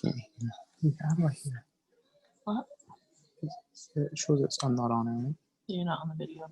Can't hear. Yeah, how do I hear? What? It shows I'm not on it, right? You're not on the video.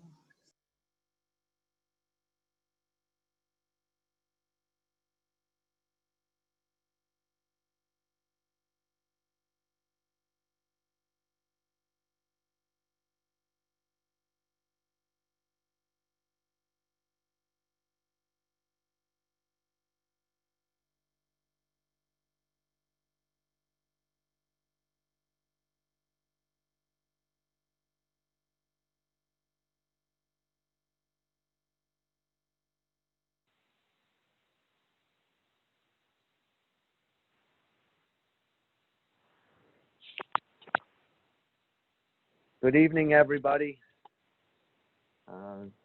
Good evening, everybody.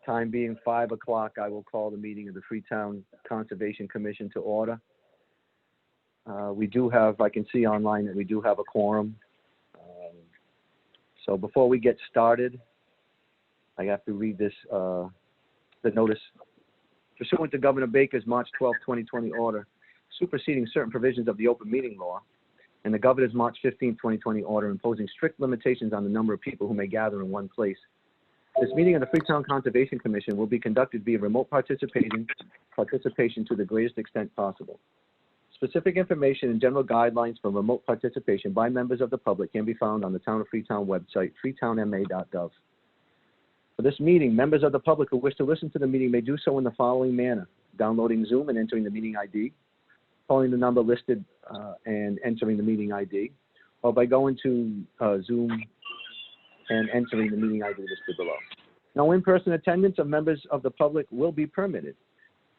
Time being 5 o'clock, I will call the meeting of the Freetown Conservation Commission to order. We do have, I can see online that we do have a quorum. So before we get started, I have to read this, the notice. Pursuant to Governor Baker's March 12, 2020 order, superseding certain provisions of the open meeting law, and the Governor's March 15, 2020 order imposing strict limitations on the number of people who may gather in one place. This meeting of the Freetown Conservation Commission will be conducted via remote participation to the greatest extent possible. Specific information and general guidelines for remote participation by members of the public can be found on the Town of Freetown website, freetownma.gov. For this meeting, members of the public who wish to listen to the meeting may do so in the following manner: downloading Zoom and entering the meeting ID, calling the number listed and entering the meeting ID, or by going to Zoom and entering the meeting ID listed below. No in-person attendance of members of the public will be permitted,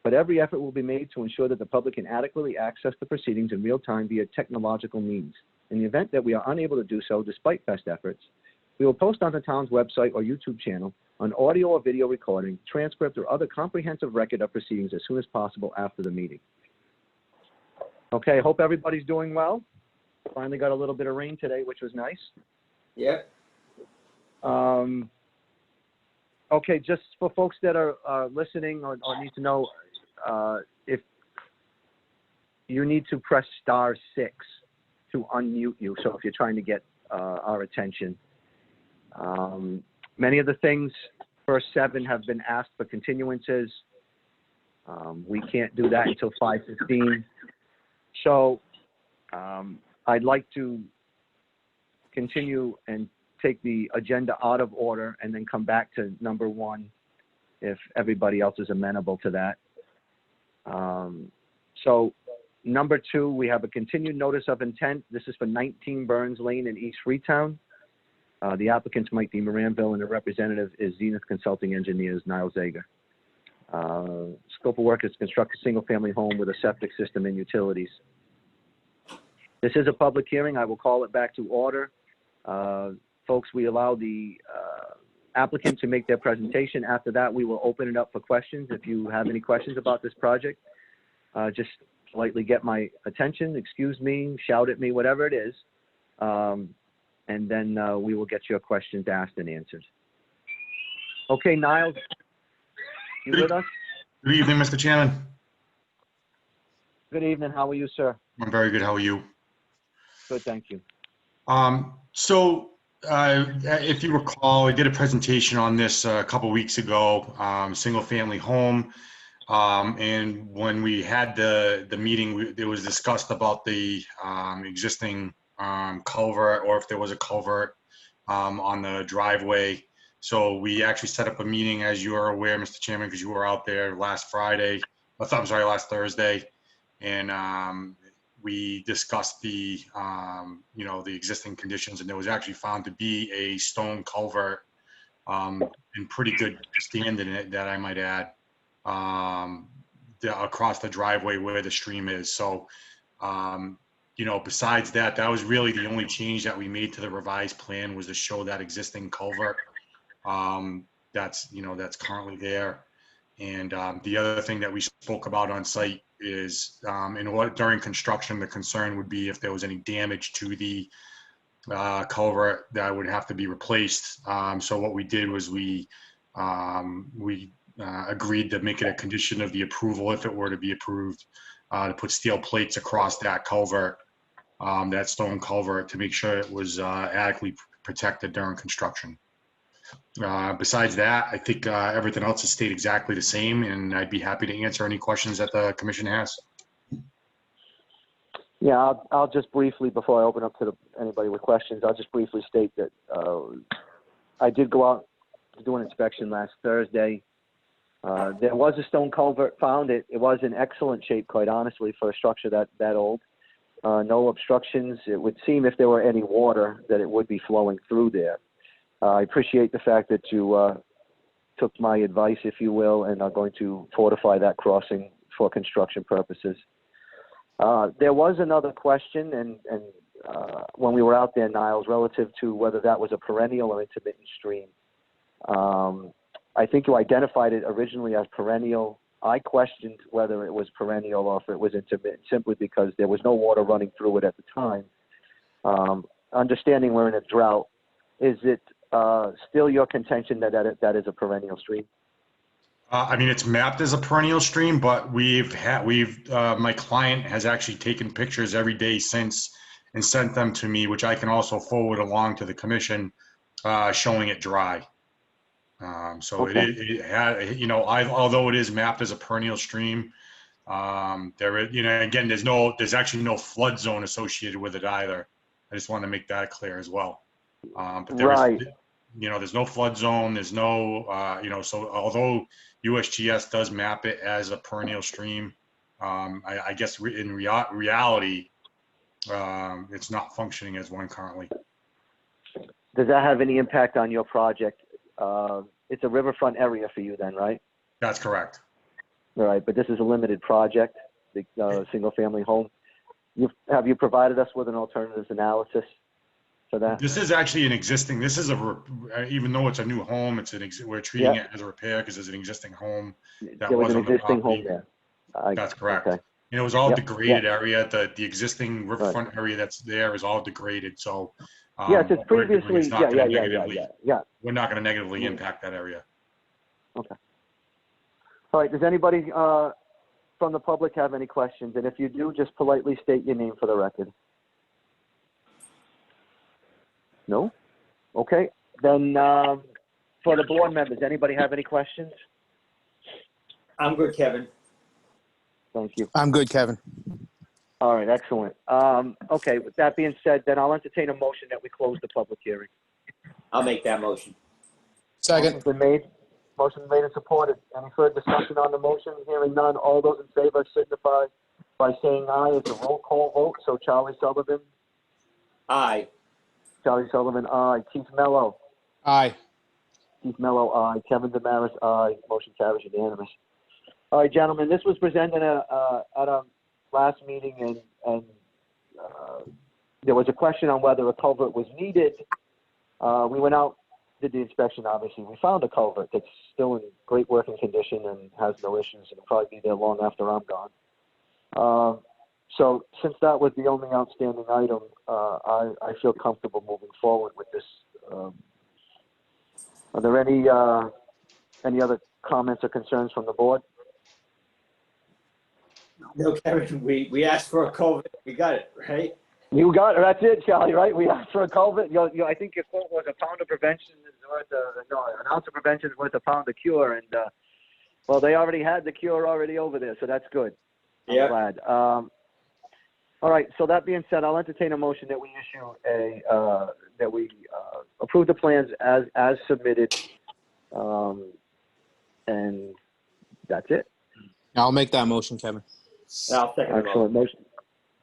but every effort will be made to ensure that the public can adequately access the proceedings in real time via technological means. In the event that we are unable to do so despite best efforts, we will post on the town's website or YouTube channel an audio or video recording, transcript, or other comprehensive record of proceedings as soon as possible after the meeting. Okay, hope everybody's doing well. Finally got a little bit of rain today, which was nice. Yep. Okay, just for folks that are listening or need to know, if you need to press *6 to unmute you, so if you're trying to get our attention. Many of the things, first 7 have been asked for continuances. We can't do that until 5:15. So I'd like to continue and take the agenda out of order and then come back to number 1 if everybody else is amenable to that. So number 2, we have a continued notice of intent. This is for 19 Burns Lane in East Freetown. The applicant's Mike D. Moranville, and the representative is Zenith Consulting Engineers, Niall Zager. Scope of work is to construct a single-family home with a septic system and utilities. This is a public hearing. I will call it back to order. Folks, we allow the applicant to make their presentation. After that, we will open it up for questions. If you have any questions about this project, just politely get my attention, excuse me, shout at me, whatever it is. And then we will get your questions asked and answered. Okay, Niall, you with us? Good evening, Mr. Chairman. Good evening. How are you, sir? I'm very good. How are you? Good, thank you. If you recall, I did a presentation on this a couple weeks ago, single-family home. And when we had the meeting, it was discussed about the existing culvert, or if there was a culvert on the driveway. So we actually set up a meeting, as you are aware, Mr. Chairman, because you were out there last Thursday, and we discussed the the existing conditions, and there was actually found to be a stone culvert in pretty good standing in it, that I might add, across the driveway where the stream is. So besides that, that was really the only change that we made to the revised plan, was to show that existing culvert that's currently there. And the other thing that we spoke about on site is during construction, the concern would be if there was any damage to the culvert that would have to be replaced. So what we did was we agreed to make it a condition of the approval, if it were to be approved, to put steel plates across that culvert that stone culvert to make sure it was adequately protected during construction. Besides that, I think everything else has stayed exactly the same, and I'd be happy to answer any questions that the commission has. Yeah, I'll just briefly, before I open up to anybody with questions, I'll just briefly state that I did go out to do an inspection last Thursday. There was a stone culvert found. It was in excellent shape, quite honestly, for a structure that old. No obstructions. It would seem if there were any water that it would be flowing through there. I appreciate the fact that you took my advice, if you will, and are going to fortify that crossing for construction purposes. There was another question, and when we were out there, Niles, relative to whether that was a perennial or intermittent stream. I think you identified it originally as perennial. I questioned whether it was perennial or if it was intermittent, simply because there was no water running through it at the time. Understanding we're in a drought, is it still your contention that that is a perennial stream? I mean, it's mapped as a perennial stream, but my client has actually taken pictures every day since and sent them to me, which I can also forward along to the commission, showing it dry. So Okay. it had, although it is mapped as a perennial stream, there is, again, there's actually no flood zone associated with it either. I just want to make that clear as well. But there is, there's no flood zone. There's no, so although USGS does map it as a perennial stream, I guess in reality, it's not functioning as one currently. Does that have any impact on your project? It's a riverfront area for you then, right? That's correct. All right, but this is a limited project, the single-family home. Have you provided us with an alternatives analysis for that? This is actually an existing. This is even though it's a new home, we're treating it as a repair because there's an existing home that there was was an on the existing property. home there. That's correct. Okay. And it was all Yep, degraded area. The existing riverfront area that's there is all degraded. So Yes, it's what we're doing previously. is not gonna Yeah. We're not going to negatively impact that area. Okay. All right. Does anybody from the public have any questions? And if you do, just politely state your name for the record. No? Okay. Then for the board members, anybody have any questions? I'm good, Kevin. Thank you. I'm good, Kevin. All right. Excellent. Okay. With that being said, then I'll entertain a motion that we close the public hearing. I'll make that motion. Second. Motion's been made. Motion made and supported. Any further discussion on the motion? Hearing none. All those in favor signify by saying aye. It's a roll call vote. So Charlie Sullivan. Aye. Charlie Sullivan, aye. Keith Mello. Aye. Keith Mello, aye. Kevin Damaris, aye. Motion carries unanimous. All right, gentlemen, this was presented at our last meeting, and there was a question on whether a culvert was needed. We went out, did the inspection, obviously. We found a culvert that's still in great working condition and has no issues. It'll probably be there long after I'm gone. So since that was the only outstanding item, I feel comfortable moving forward with this. Are there any other comments or concerns from the board? No, Kevin, we asked for a COVID. We got it, right? You got it. That's it, Charlie, right? We asked for a culvert. I think your quote was a pound of prevention is worth an ounce of prevention is worth a pound of cure. And, well, they already had the cure already over there, so that's good. I'm glad. All right. So that being said, I'll entertain a motion that we issue that we approve the plans as submitted, and that's it. I'll make that motion, Kevin. I'll second the Excellent.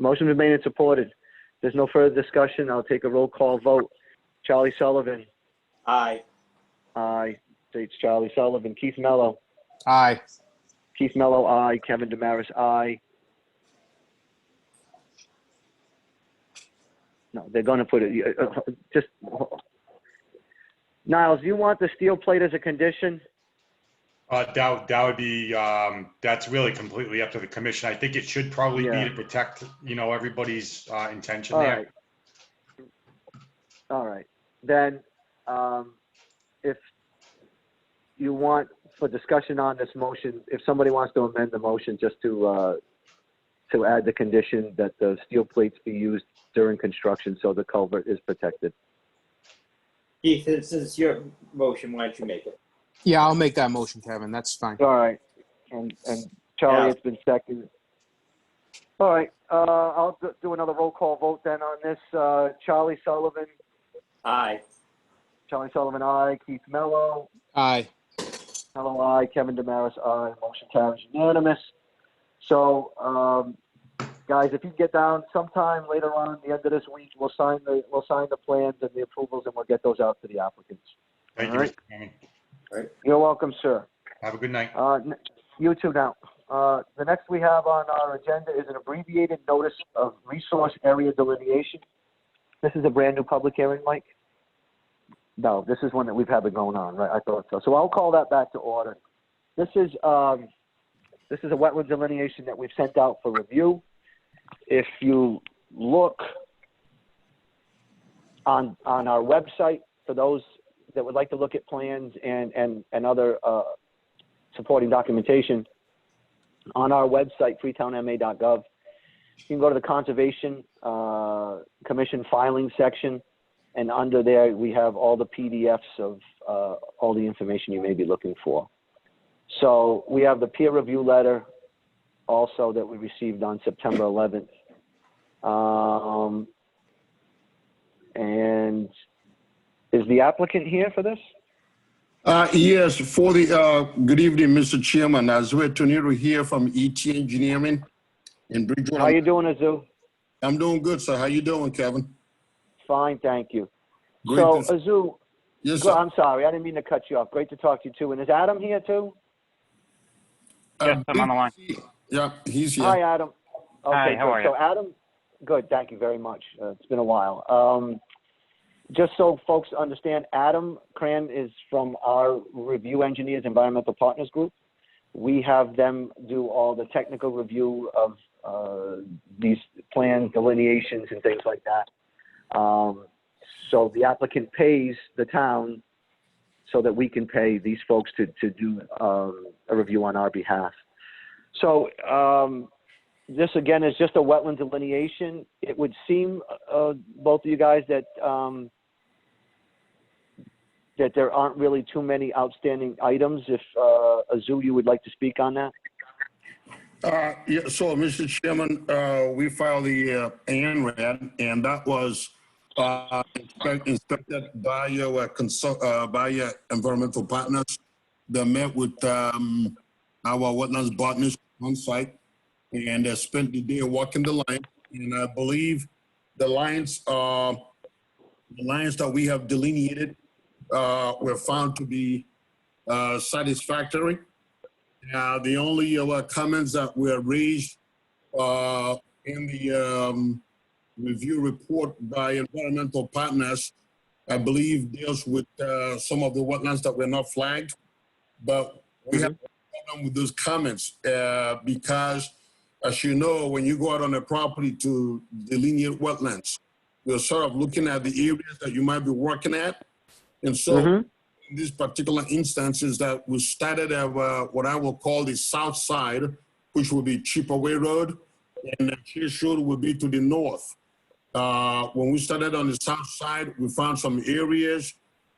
Motion been made and supported. There's no further discussion. I'll take a roll call vote. Charlie Sullivan. Aye. Aye. States Charlie Sullivan. Keith Mello. Aye. Keith Mello, aye. Kevin Damaris, aye. No, they're going to put it, just, Niles, you want the steel plate as a condition? That would be, that's really completely up to the commission. I think it should probably be to protect, everybody's intention All there. right. All right. Then, if you want for discussion on this motion, if somebody wants to amend the motion just to to add the condition that the steel plates be used during construction so the culvert is protected. Keith, this is your motion. Why don't you make it? Yeah, I'll make that motion, Kevin. That's fine. All right. And Charlie, Yeah. it's been seconded. All right. I'll do another roll call vote then on this. Charlie Sullivan, Aye. aye. Keith Mello, Aye. Mello, aye. Kevin Damaris, aye. Motion carries unanimous. So, guys, if you get down sometime later on the end of this week, we'll sign the plans and the approvals, and we'll get those out to the applicants. Thank All you, right. Mr. Chairman. You're welcome, sir. Have a good night. You too now. The next we have on our agenda is an abbreviated notice of resource area delineation. This is a brand new public hearing, Mike? No, this is one that we've had been going on, right? I thought so. So I'll call that back to order. This is a wetland delineation that we've sent out for review. If you look on our website, for those that would like to look at plans and other supporting documentation, on our website, freetownma.gov, you can go to the Conservation Commission filing section, and under there we have all the PDFs of all the information you may be looking for. So we have the peer review letter also that we received on September 11th. And is the applicant here for this? Yes, for the, good evening, Mr. Chairman. Azue Toniro here from ET Engineering in Bridgewater. How you doing, Azu? I'm doing good, sir. How you doing, Kevin? Fine, thank you. Great So, to- Azu, Yes, sir. I'm sorry, I didn't mean to cut you off. Great to talk to you too. And is Adam here too? Yes, I'm on the line. Yeah, he's here. Hi, Adam. Okay, Hi, how good. are you? So, Adam, good. Thank you very much. It's been a while. Just so folks understand, Adam Cran is from our Review Engineers Environmental Partners Group. We have them do all the technical review of these plans, delineations, and things like that. So the applicant pays the town so that we can pay these folks to do a review on our behalf. So this, again, is just a wetland delineation. It would seem, both of you guys, that that there aren't really too many outstanding items. If Azu, you would like to speak on that? Yeah, so, Mr. Chairman, we filed the ANRAD, and that was inspected by your environmental partners that met with our wetlands botanists on site and spent the day walking the line. And I believe the lines that we have delineated were found to be satisfactory. The only comments that were raised in the review report by environmental partners, I believe, deals with some of the wetlands that were not flagged. But we have a problem with those comments because, as you know, when you go out on a property to delineate wetlands, you're sort of looking at the areas that you might be working at. And so in these particular instances that we started at what I will call the south side, which will be Chipaway Road, and the Chase Road will be to the north. When we started on the south side, we found some areas,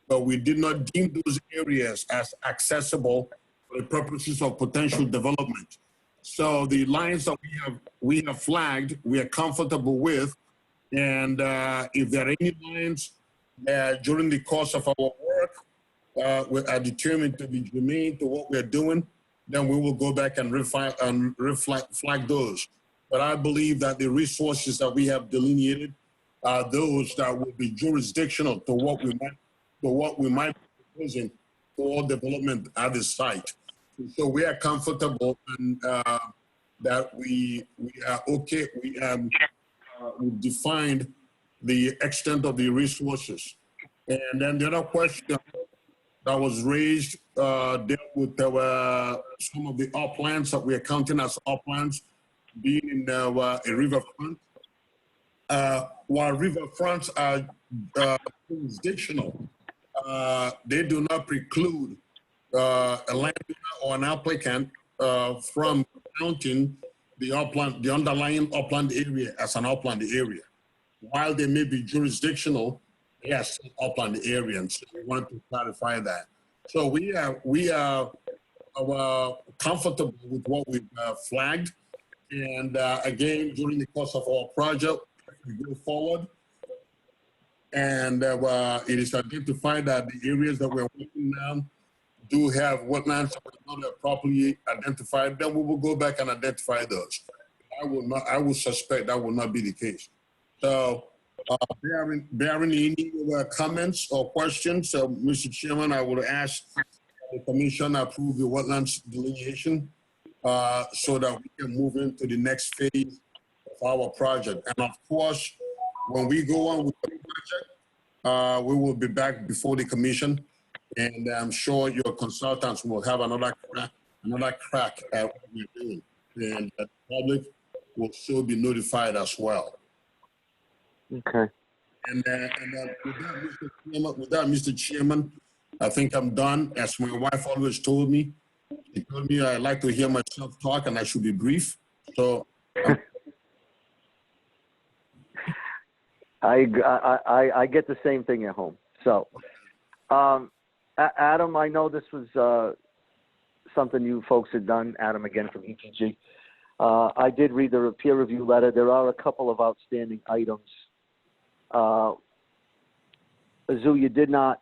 but we did not deem those areas as accessible for the purposes of potential development. So the lines that we have flagged, we are comfortable with. And if there are any lines during the course of our work, we are determined to be germane to what we're doing, then we will go back and flag those. But I believe that the resources that we have delineated are those that will be jurisdictional to what we might be proposing for development at the site. So we are comfortable and that we are okay. We defined the extent of the resources. And then the other question that was raised dealt with some of the uplands that we are counting as uplands being in a riverfront. While riverfronts are jurisdictional, they do not preclude a landowner or an applicant from counting the underlying upland area as an upland area. While they may be jurisdictional, yes, upland area, and so we want to clarify that. So we are comfortable with what we've flagged. And again, during the course of our project, we go forward, and it is identified that the areas that we're working on do have wetlands that are not properly identified, then we will go back and identify those. I will suspect that will not be the case. So, bearing any comments or questions, Mr. Chairman, I would ask the commission approve the wetlands delineation so that we can move into the next phase of our project. And of course, when we go on with the project, we will be back before the commission, and I'm sure your consultants will have another crack at what we're doing, and the public will still be notified as well. Okay. And with that, Mr. Chairman, I think I'm done. As my wife always told me, she told me I like to hear myself talk and I should be brief. So I get the same thing at home. So, Adam, I know this was something you folks had done. Adam again from ETG. I did read the peer review letter. There are a couple of outstanding items. Azu, you did not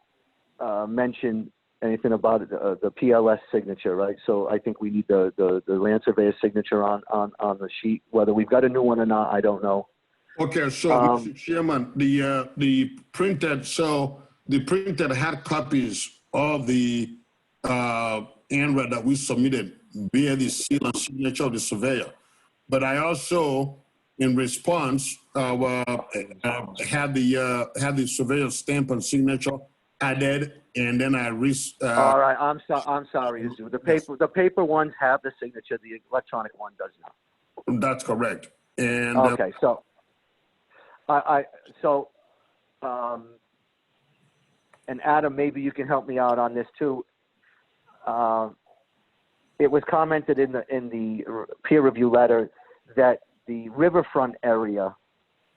mention anything about the PLS signature, right? So I think we need the land surveyor's signature on the sheet. Whether we've got a new one or not, I don't know. okay, so Mr. Chairman, the printed hard copies of the ANRAD that we submitted bear the seal and signature of the surveyor. But I also, in response, had the surveyor's stamp and signature added, and then I All right, I'm sorry, Azu. The paper ones have the signature. The electronic one does not. That's correct. And Okay, so and Adam, maybe you can help me out on this too. It was commented in the peer review letter that the riverfront area,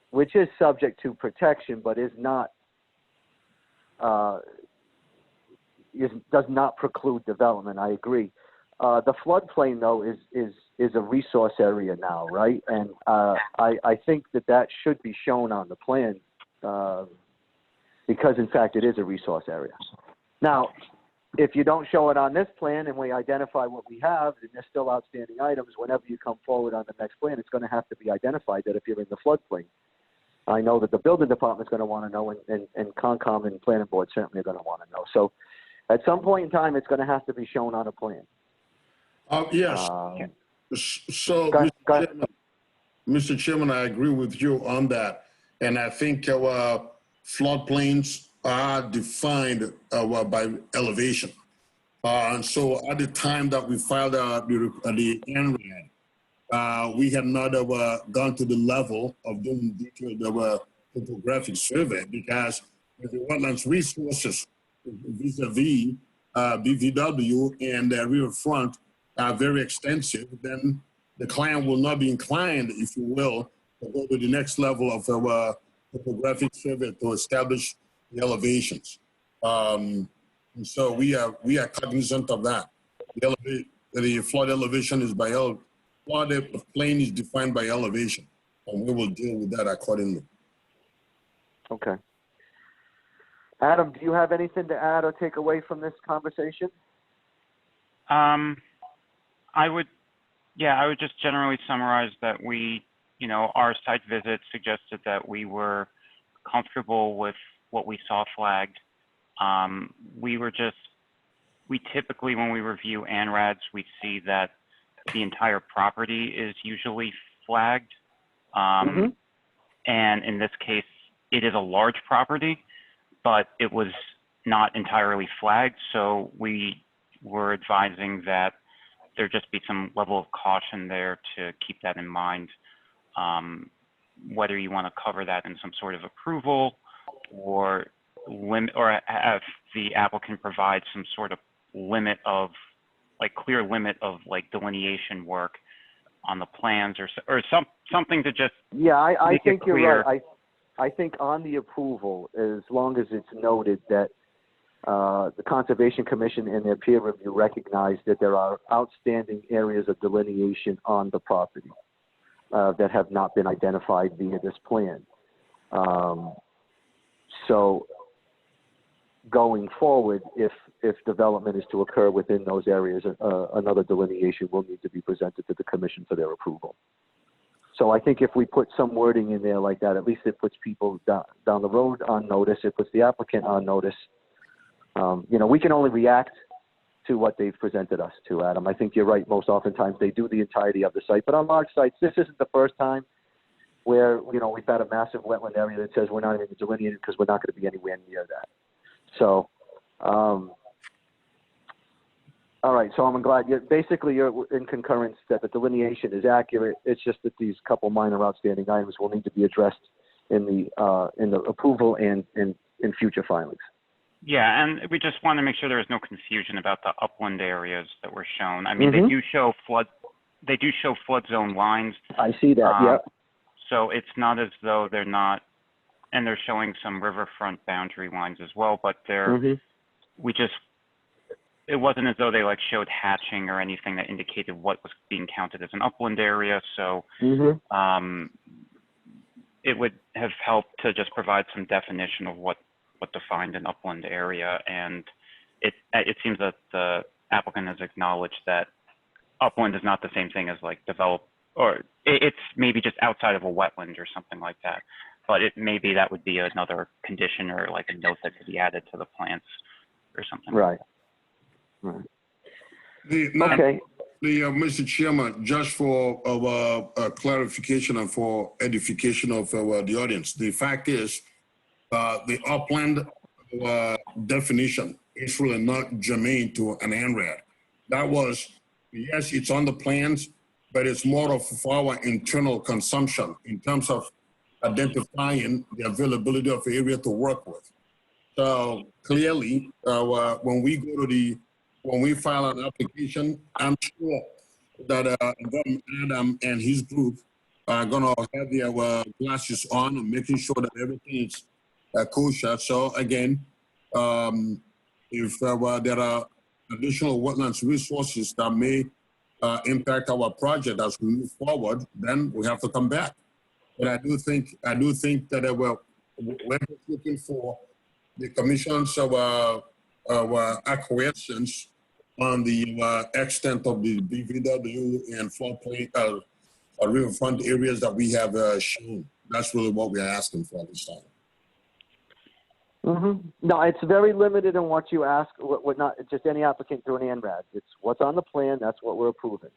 which is subject to protection but is not does not preclude development. I agree. The floodplain though is a resource area now, right? And I think that should be shown on the plan because in fact it is a resource area. Now, if you don't show it on this plan and we identify what we have, and there's still outstanding items, whenever you come forward on the next plan, it's going to have to be identified that if you're in the floodplain. I know that the building department's going to want to know, and Concom and planning board certainly are going to want to know. So at some point in time, it's going to have to be shown on a plan. yes. So, Mr. Chairman, I agree with you on that. And I think our floodplains are defined by elevation. And so at the time that we filed the ANRAD, we had not gone to the level of doing detailed topographic survey because the wetlands resources vis-a-vis BVW and the riverfront are very extensive. Then the client will not be inclined, if you will, to go to the next level of topographic survey to establish the elevations. And so we are cognizant of that. The flood elevation is by flood plain is defined by elevation, and we will deal with that accordingly. Okay. Adam, do you have anything to add or take away from this conversation? I would just generally summarize that our site visit suggested that we were comfortable with what we saw flagged. We typically, when we review ANRADs, we see that the entire property is usually flagged. And in this case, it is a large property, but it was not entirely flagged. So we were advising that there just be some level of caution there to keep that in mind. Whether you want to cover that in some sort of approval or have the applicant provide some sort of limit of clear limit of delineation work on the plans or something to just, Yeah, I Make it think you're clear. right. I think on the approval, as long as it's noted that the Conservation Commission and their peer review recognize that there are outstanding areas of delineation on the property that have not been identified via this plan. So going forward, if development is to occur within those areas, another delineation will need to be presented to the commission for their approval. So I think if we put some wording in there like that, at least it puts people down the road on notice. It puts the applicant on notice. We can only react to what they've presented us to, Adam. I think you're right. Most oftentimes they do the entirety of the site, but on large sites, this isn't the first time where, we've had a massive wetland area that says we're not even delineated because we're not going to be anywhere near that. So, all right. So I'm glad you're in concurrence that the delineation is accurate. It's just that these couple minor outstanding items will need to be addressed in the approval and in future filings. yeah, and we just want to make sure there is no confusion about the upland areas that were shown. I mean, Mhm. they do show flood zone lines. I see that. Yeah. So it's not as though they're not, and they're showing some riverfront boundary lines as well, but Mhm. it wasn't as though they showed hatching or anything that indicated what was being counted as an upland area. So Mhm. it would have helped to just provide some definition of what defined an upland area. And it seems that the applicant has acknowledged that upland is not the same thing as develop, or it's maybe just outside of a wetland or something like that. But maybe that would be another condition or a note that could be added to the plans or something. Right. Okay. Mr. Chairman, just for clarification and for edification of the audience, the fact is the upland definition is really not germane to an ANRAD. That was, yes, it's on the plans, but it's more of for our internal consumption in terms of identifying the availability of area to work with. So clearly, when we file an application, I'm sure that Adam and his group are gonna have their glasses on and making sure that everything is kosher. So again, if there are additional wetlands resources that may impact our project as we move forward, then we have to come back. But I do think that we're just looking for the commission's acquiescence on the extent of the BVW and floodplain riverfront areas that we have shown. That's really what we're asking for this time. No, it's very limited in what you ask. What not just any applicant through an ANRAD. It's what's on the plan. That's what we're approving.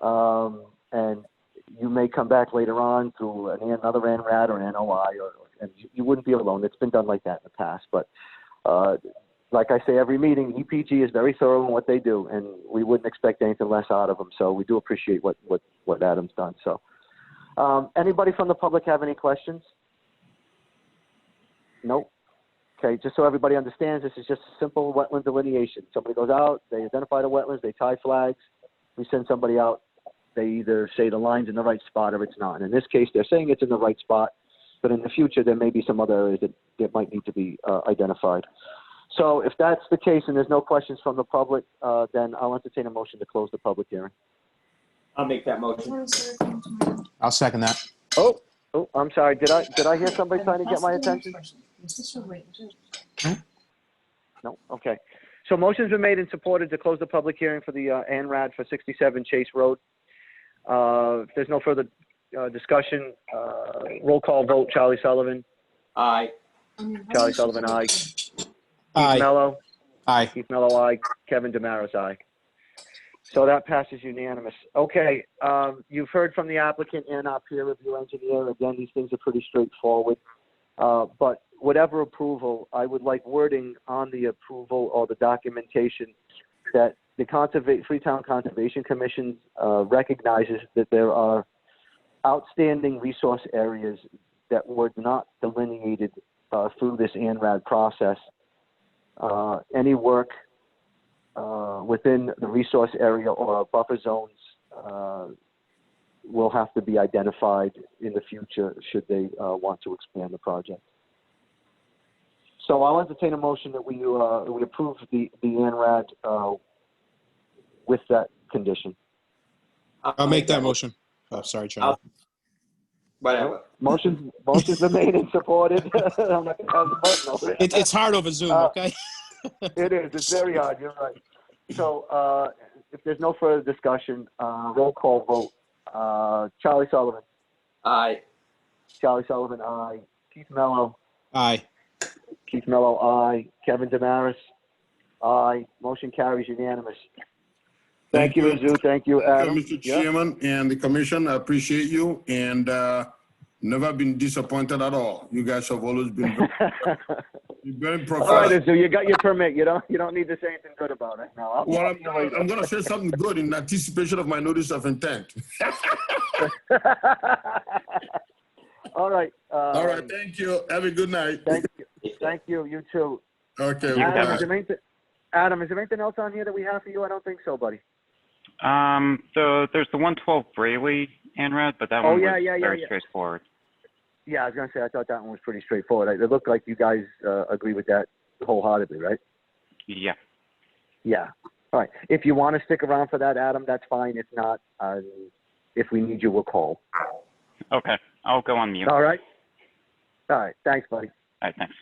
And you may come back later on through another ANRAD or an NOI, and you wouldn't be alone. It's been done like that in the past. But like I say, every meeting, EPG is very thorough in what they do, and we wouldn't expect anything less out of them. So we do appreciate what Adam's done. So anybody from the public have any questions? Nope. Okay, just so everybody understands, this is just a simple wetland delineation. Somebody goes out, they identify the wetlands, they tie flags, we send somebody out, they either say the line's in the right spot or it's not. And in this case, they're saying it's in the right spot, but in the future, there may be some other areas that might need to be identified. So if that's the case and there's no questions from the public, then I'll entertain a motion to close the public hearing. I'll make that motion. I'll second that. Oh, I'm sorry. Did I hear somebody trying to get my attention? No? Okay. So motion's been made and supported to close the public hearing for the ANRAD for 67 Chase Road. If there's no further discussion, roll call vote, Charlie Sullivan. Aye. Charlie Sullivan, aye. Aye. Keith Mello. Aye. Keith Mello, aye. Kevin Damaris, aye. So that passes unanimous. Okay, you've heard from the applicant and our peer review engineer. Again, these things are pretty straightforward. But whatever approval, I would like wording on the approval or the documentation that the Freetown Conservation Commission recognizes that there are outstanding resource areas that were not delineated through this ANRAD process. Any work within the resource area or buffer zones will have to be identified in the future should they want to expand the project. So I'll entertain a motion that we approve the ANRAD with that condition. I'll make that motion. Oh, sorry, Charlie. Whatever. Motion's been made and supported. I'm not gonna have the button over it. It's hard over Zoom, okay? It is. It's very hard. You're right. So if there's no further discussion, roll call vote. Charlie Sullivan. Aye. Charlie Sullivan, aye. Keith Mello. Aye. Keith Mello, aye. Kevin Damaris, aye. Motion carries unanimous. Thank you, Azu. Thank you, Adam. Mr. Yeah. Chairman and the commission, I appreciate you and never been disappointed at all. You guys have always been very All right, professional. Azu, you got your permit. You don't need to say anything good about it now. Well, I'm going to say something good in anticipation of my notice of intent. All right. All right, thank you. Have a good night. Thank you. Thank you. You too. Okay, Adam, bye. Adam, is there anything else on here that we have for you? I don't think so, buddy. So there's the 112 Brayley ANRAD, but that Oh, one yeah, was yeah, yeah, very yeah. straightforward. Yeah, I was gonna say I thought that one was pretty straightforward. It looked like you guys agree with that wholeheartedly, right? Yeah. Yeah. All right. If you want to stick around for that, Adam, that's fine. If not, if we need you, we'll call. Okay. I'll go on mute. All All right. All right. Thanks, buddy. right. Thanks.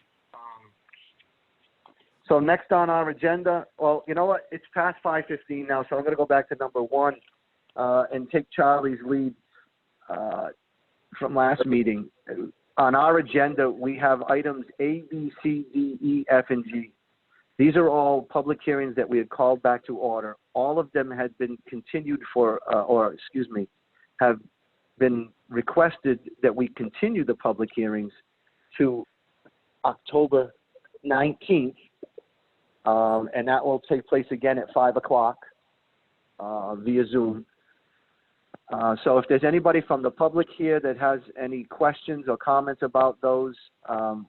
So next on our agenda, well, you know what? It's past 5:15 now, so I'm going to go back to number one and take Charlie's lead from last meeting. On our agenda, we have items A, B, C, D, E, F, and G. These are all public hearings that we had called back to order. All of them had been continued have been requested that we continue the public hearings to October 19th. And that will take place again at 5 o'clock via Zoom. So if there's anybody from the public here that has any questions or comments about those,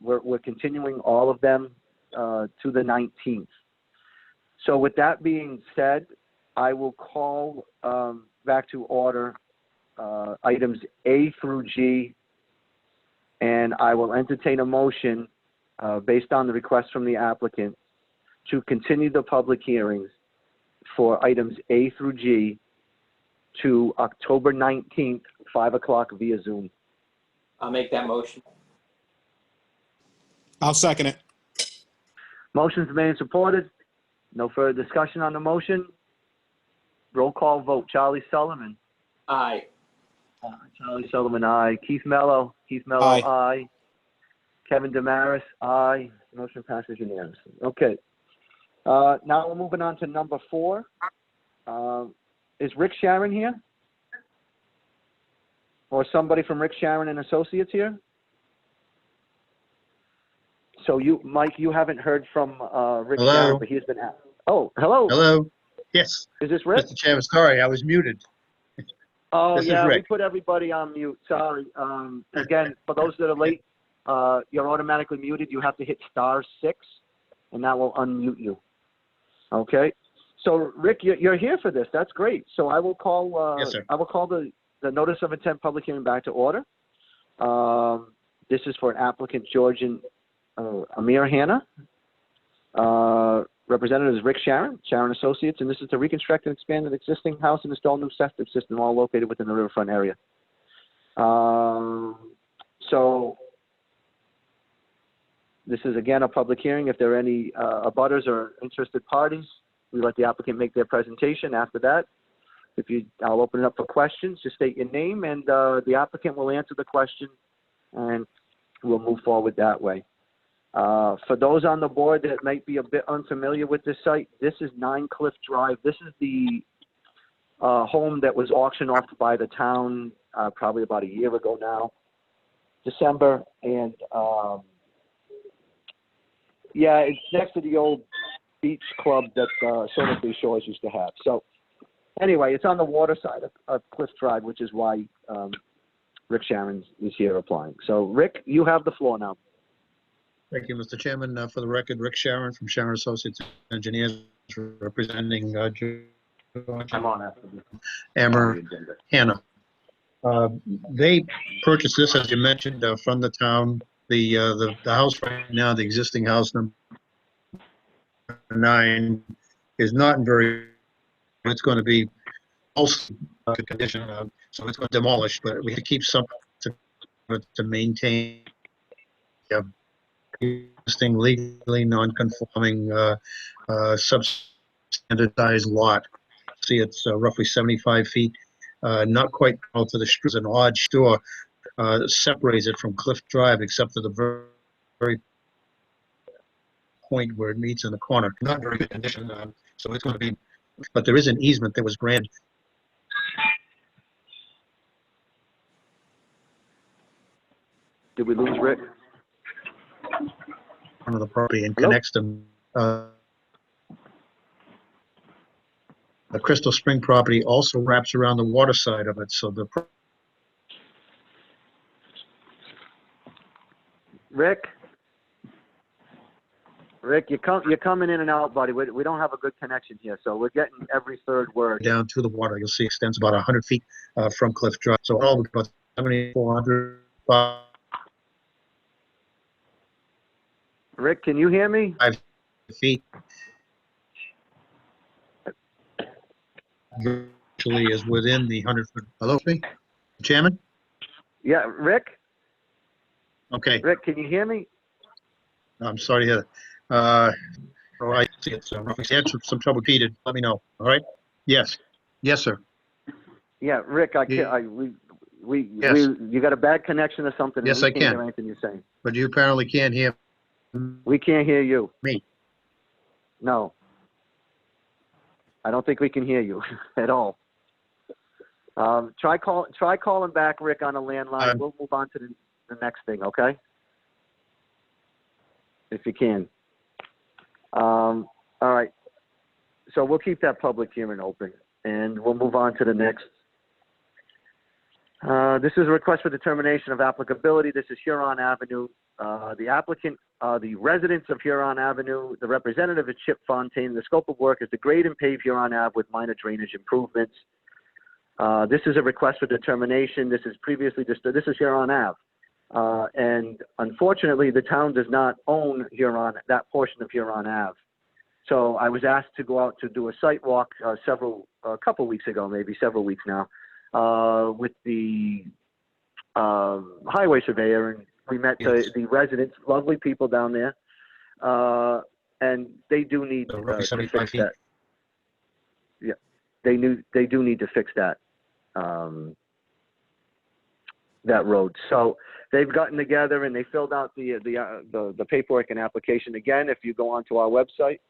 we're continuing all of them to the 19th. So with that being said, I will call back to order items A through G, and I will entertain a motion based on the request from the applicant to continue the public hearings for items A through G to October 19th, 5 o'clock via Zoom. I'll make that motion. I'll second it. Motion's made and supported. No further discussion on the motion. Roll call vote. Charlie Sullivan. Aye. Charlie Sullivan, aye. Keith Mello. Keith Mello, Aye. aye. Kevin Damaris, aye. Motion passes unanimously. Okay. Now we're moving on to number 4. Is Rick Sharon here? Or somebody from Rick Sharon and Associates here? So Mike, you haven't heard from Rick Hello? Sharon, but he's been asked. Oh, hello. Hello? Yes, Is this Rick? Mr. Chairman, sorry, I was muted. Oh, This is yeah, we Rick. put everybody on mute. Sorry. Again, for those that are late, you're automatically muted. You have to hit *6, and that will unmute you. Okay? So, Rick, you're here for this. That's great. So I will call. Yes, sir. I will call the notice of intent public hearing back to order. This is for applicant Georgian Amir Hanna. Representative is Rick Sharon, Sharon Associates, and this is to reconstruct and expand an existing house and install new septic system, all located within the riverfront area. So this is again a public hearing. If there are any abutters or interested parties, we let the applicant make their presentation. After that, I'll open it up for questions. Just state your name, and the applicant will answer the question, and we'll move forward that way. For those on the board that might be a bit unfamiliar with this site, this is 9 Cliff Drive. This is the home that was auctioned off by the town probably about a year ago now, December. And yeah, it's next to the old beach club that Silver Bay Shores used to have. So anyway, it's on the water side of Cliff Drive, which is why Rick Sharon is here applying. So Rick, you have the floor now. Thank you, Mr. Chairman. For the record, Rick Sharon from Sharon Associates Engineers, representing George I'm on after this. Amber Hannah. They purchased this, as you mentioned, from the town. The house right now, the existing house number 9, is not in very, it's going to be also good condition, so it's going to demolish, but we have to keep something to maintain the existing legally non-conforming substandard size lot. See, it's roughly 75 feet, not quite out to the street. There's an odd store that separates it from Cliff Drive, except for the very point where it meets in the corner. Not very good condition, so it's going to be, but there is an easement that was granted. Did we lose Rick? Front of the property and Hello? connects them. The Crystal Spring property also wraps around the water side of it, so the Rick, you're coming in and out, buddy. We don't have a good connection here, so we're getting every third word. down to the water, you'll see extends about 100 feet from Cliff Drive. So all about 7,400 Rick, can you hear me? feet. Virtually is within the 100-foot. Hello, me, Chairman? Yeah, Rick? Okay, Rick, can you hear me? I'm sorry to hear that. Oh, I see it's roughly. If you had some trouble repeated, let me know. All right? Yes. Yes, sir. Yeah, Rick, I can't, Yes. you got a bad connection or something? and Yes, we I can't can. hear anything you're saying. But you apparently can't hear We can't hear you. me. No. I don't think we can hear you at all. Try calling back, Rick, on a landline. We'll move on to the next thing, okay? If you can. All right. So we'll keep that public hearing open, and we'll move on to the next. This is a request for determination of applicability. This is Huron Avenue. The applicant, the residents of Huron Avenue, the representative is Chip Fontaine. The scope of work is to grade and pave Huron Ave with minor drainage improvements. This is a request for determination. This is this is Huron Ave. And unfortunately, the town does not own that portion of Huron Ave. So I was asked to go out to do a site walk a couple weeks ago, maybe several weeks now, with the highway surveyor, and we met the residents, lovely people down there, and they do need So roughly to 75 fix feet. that. Yeah, they do need to fix that that road. So they've gotten together and they filled out the paperwork and application. Again, if you go onto our website,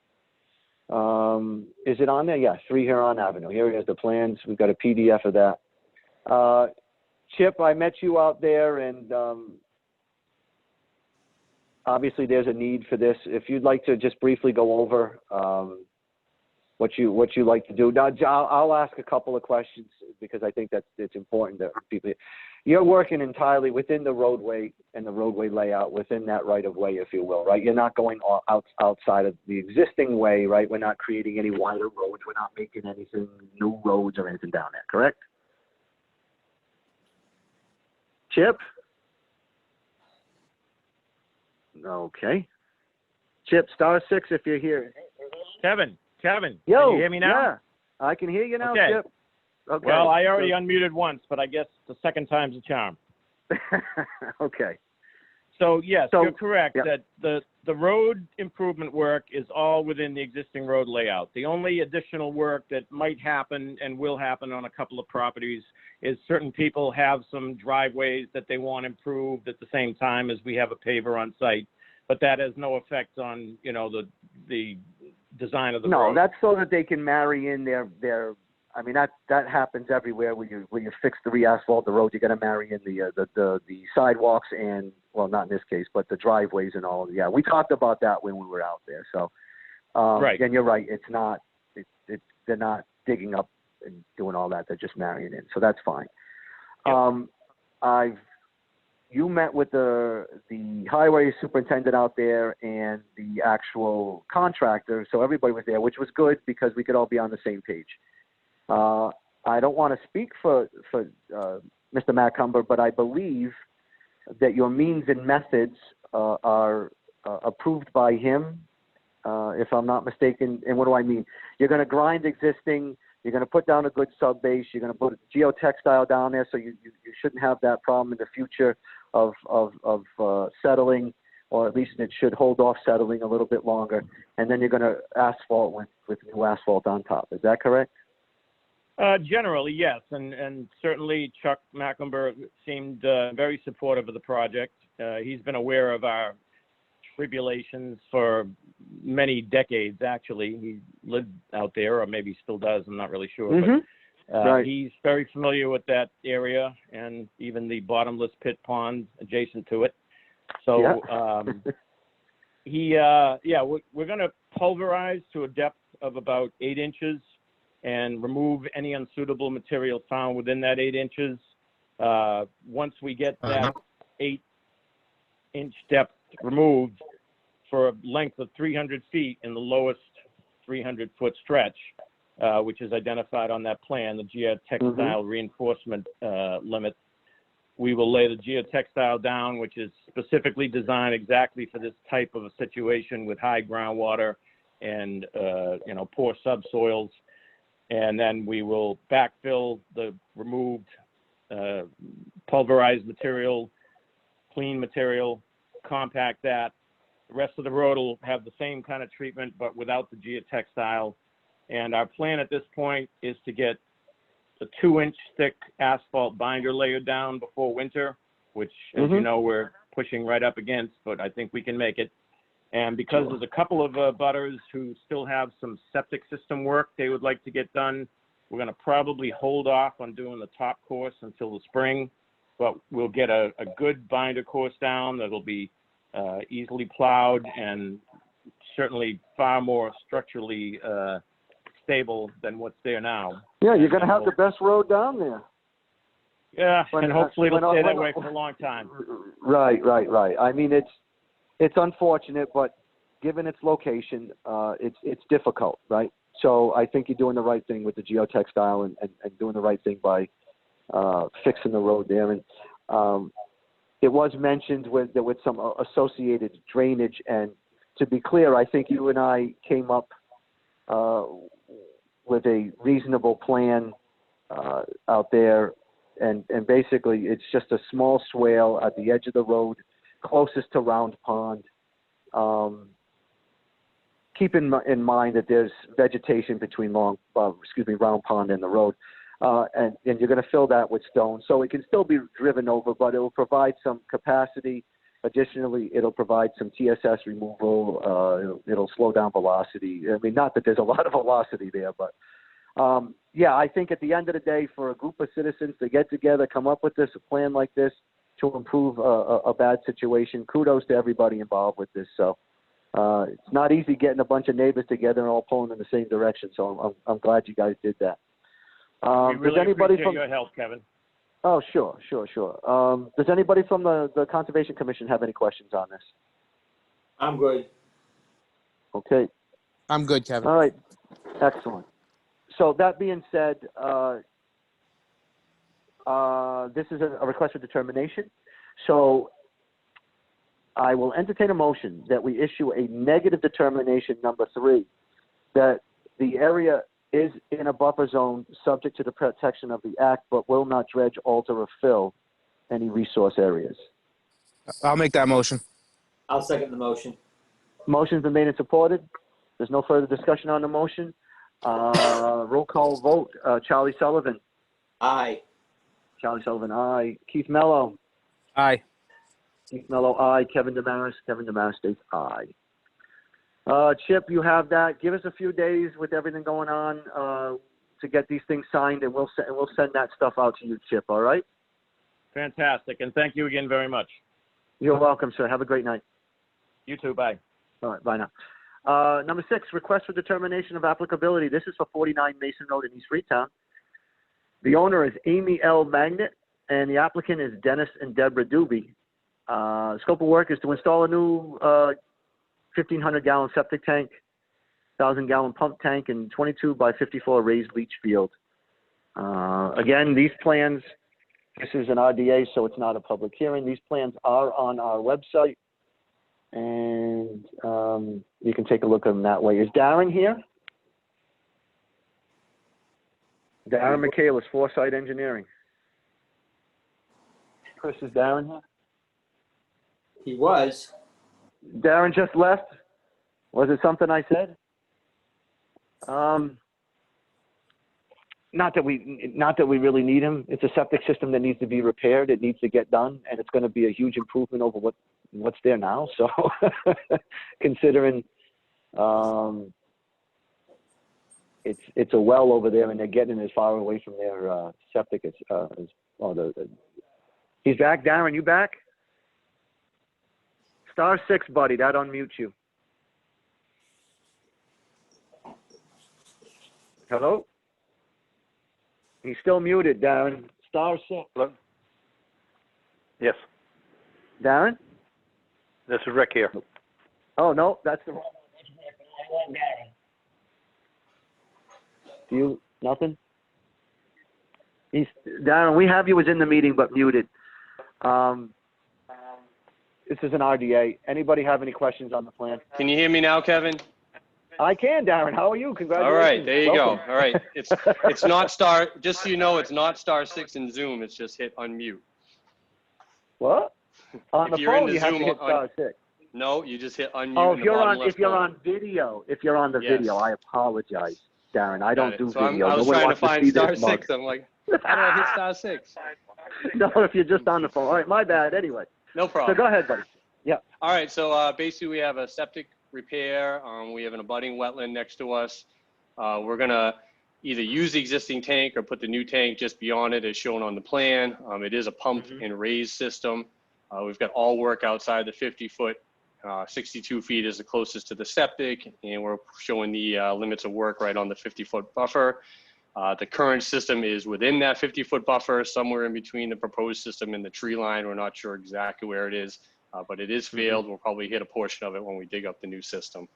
is it on there? Yeah, 3 Huron Avenue. Here it is, the plans. We've got a PDF of that. Chip, I met you out there, and obviously there's a need for this. If you'd like to just briefly go over what you like to do. Now, I'll ask a couple of questions because I think it's important that people. You're working entirely within the roadway and the roadway layout within that right of way, if you will, right? You're not going outside of the existing way, right? We're not creating any wider roads. We're not making anything new roads or anything down there, correct? Chip? Okay. Chip, *6 if you're here. Kevin, can Yo, you hear me now? Yeah, I can hear you now, Okay. Chip. Okay. Well, I already unmuted once, but I guess the second time's a charm. Okay. So yes, So- you're correct yeah. that the road improvement work is all within the existing road layout. The only additional work that might happen and will happen on a couple of properties is certain people have some driveways that they want improved at the same time as we have a paver on site, but that has no effect on, the design of the road. No, that's so that they can marry in their. I mean, that happens everywhere when you fix the re-asphalt the road. You got to marry in the sidewalks and, well, not in this case, but the driveways and all. Yeah, we talked about that when we were out there. So, Right. And you're right. It's not. They're not digging up and doing all that. They're just marrying in. So that's fine. Yep. You met with the highway superintendent out there and the actual contractor, so everybody was there, which was good because we could all be on the same page. I don't want to speak for Mr. Macumber, but I believe that your means and methods are approved by him, if I'm not mistaken. And what do I mean? You're going to grind existing. You're going to put down a good sub base. You're going to put geotextile down there, so you shouldn't have that problem in the future of settling, or at least it should hold off settling a little bit longer. And then you're going to asphalt with new asphalt on top. Is that correct? Generally, yes, and certainly Chuck Macumber seemed very supportive of the project. He's been aware of our tribulations for many decades, actually. He lived out there, or maybe still does, I'm not really sure. Mm-hmm. But Right. he's very familiar with that area and even the bottomless pit pond adjacent to it. So we're going to pulverize to a depth of about 8 inches and remove any unsuitable material found within that 8 inches. Once we get that 8-inch depth removed for a length of 300 feet in the lowest 300-foot stretch, which is identified on that plan, the geotextile reinforcement limit, we will lay the geotextile down, which is specifically designed exactly for this type of a situation with high groundwater and poor subsoils. And then we will backfill the removed pulverized material, clean material, compact that. The rest of the road will have the same kind of treatment, but without the geotextile. And our plan at this point is to get the 2-inch thick asphalt binder layer down before winter, which, as you know, we're pushing right up against, but I think we can make it. And because there's a couple of butters who still have some septic system work they would like to get done, we're going to probably hold off on doing the top course until the spring, but we'll get a good binder course down that'll be easily plowed and certainly far more structurally stable than what's there now. Yeah, you're going to have the best road down there. Yeah, But, and hopefully it'll when- stay that when- way for a long time. Right. I mean, it's unfortunate, but given its location, it's difficult, right? So I think you're doing the right thing with the geotextile and doing the right thing by fixing the road there. And it was mentioned with some associated drainage. And to be clear, I think you and I came up with a reasonable plan out there. And basically, it's just a small swale at the edge of the road, closest to Round Pond. Keep in mind that there's vegetation between Round Pond and the road. And you're going to fill that with stone. So it can still be driven over, but it will provide some capacity. Additionally, it'll provide some TSS removal. It'll slow down velocity. I mean, not that there's a lot of velocity there, but I think at the end of the day, for a group of citizens to get together, come up with a plan like this to improve a bad situation, kudos to everybody involved with this. So it's not easy getting a bunch of neighbors together and all pulling in the same direction. So I'm glad you guys did that. We really appreciate your help, Kevin. Oh, sure. Does anybody from the Conservation Commission have any questions on this? I'm good. Okay. I'm good, Kevin. All right. Excellent. So that being said, this is a request for determination. So I will entertain a motion that we issue a negative determination number 3, that the area is in a buffer zone subject to the protection of the Act, but will not dredge, alter, or fill any resource areas. I'll make that motion. I'll second the motion. Motion's been made and supported. There's no further discussion on the motion. Roll call vote. Charlie Sullivan. Aye. Charlie Sullivan, aye. Keith Mello. Aye. Keith Mello, aye. Kevin Damaris. Kevin Damaris states aye. Chip, you have that. Give us a few days with everything going on to get these things signed, and we'll send that stuff out to you, Chip. All right? Fantastic, and thank you again very much. You're welcome, sir. Have a great night. You too, bye. All right, bye now. Number 6, request for determination of applicability. This is for 49 Mason Road in East Freetown. The owner is Amy L. Magnet, and the applicant is Dennis and Deborah Doobie. Scope of work is to install a new 1,500-gallon septic tank, 1,000-gallon pump tank, and 22 by 54 raised leach field. Again, these plans This is an RDA, so it's not a public hearing. These plans are on our website, and you can take a look at them that way. Is Darren here? Darren Michaelis, Foresight Engineering. Chris, is Darren here? He was. Darren just left? Was it something I said? Not that we really need him. It's a septic system that needs to be repaired. It needs to get done, and it's going to be a huge improvement over what's there now. So, considering it's a well over there, and they're getting as far away from their septic as he's back. Darren, you back? *6, buddy. That unmutes you. Hello? He's still muted, Darren. *6. Hello? Yes, Darren? this is Rick here. Oh, no, that's the wrong one. You, nothing? Darren, we have you as in the meeting, but muted. This is an RDA. Anybody have any questions on the plan? Can you hear me now, Kevin? I can, Darren. How are you? Congratulations. All right, there you Welcome. go. All right, it's not star. Just so you know, it's not *6 in Zoom. It's just hit unmute. What? On If the you're in phone, the you have to Zoom hit *6. No, you just hit unmute. Oh, in the bottom left if you're corner. on video, if you're on the Yes. video, I apologize, Darren. I Got don't it. do So video. I was Nobody trying to wants find see this mug. *6. I'm like, how do I hit *6? No, if you're just on the phone. All right, my bad. Anyway, No so problem. go ahead, buddy. All right, so basically we have a septic repair. We have an abutting wetland next to us. We're gonna either use the existing tank or put the new tank just beyond it as shown on the plan. It is a pump and raise system. We've got all work outside the 50-foot. 62 feet is the closest to the septic, and we're showing the limits of work right on the 50-foot buffer. The current system is within that 50-foot buffer, somewhere in between the proposed system and the tree line. We're not sure exactly where it is. But it is failed. We'll probably hit a portion of it when we dig up the new system.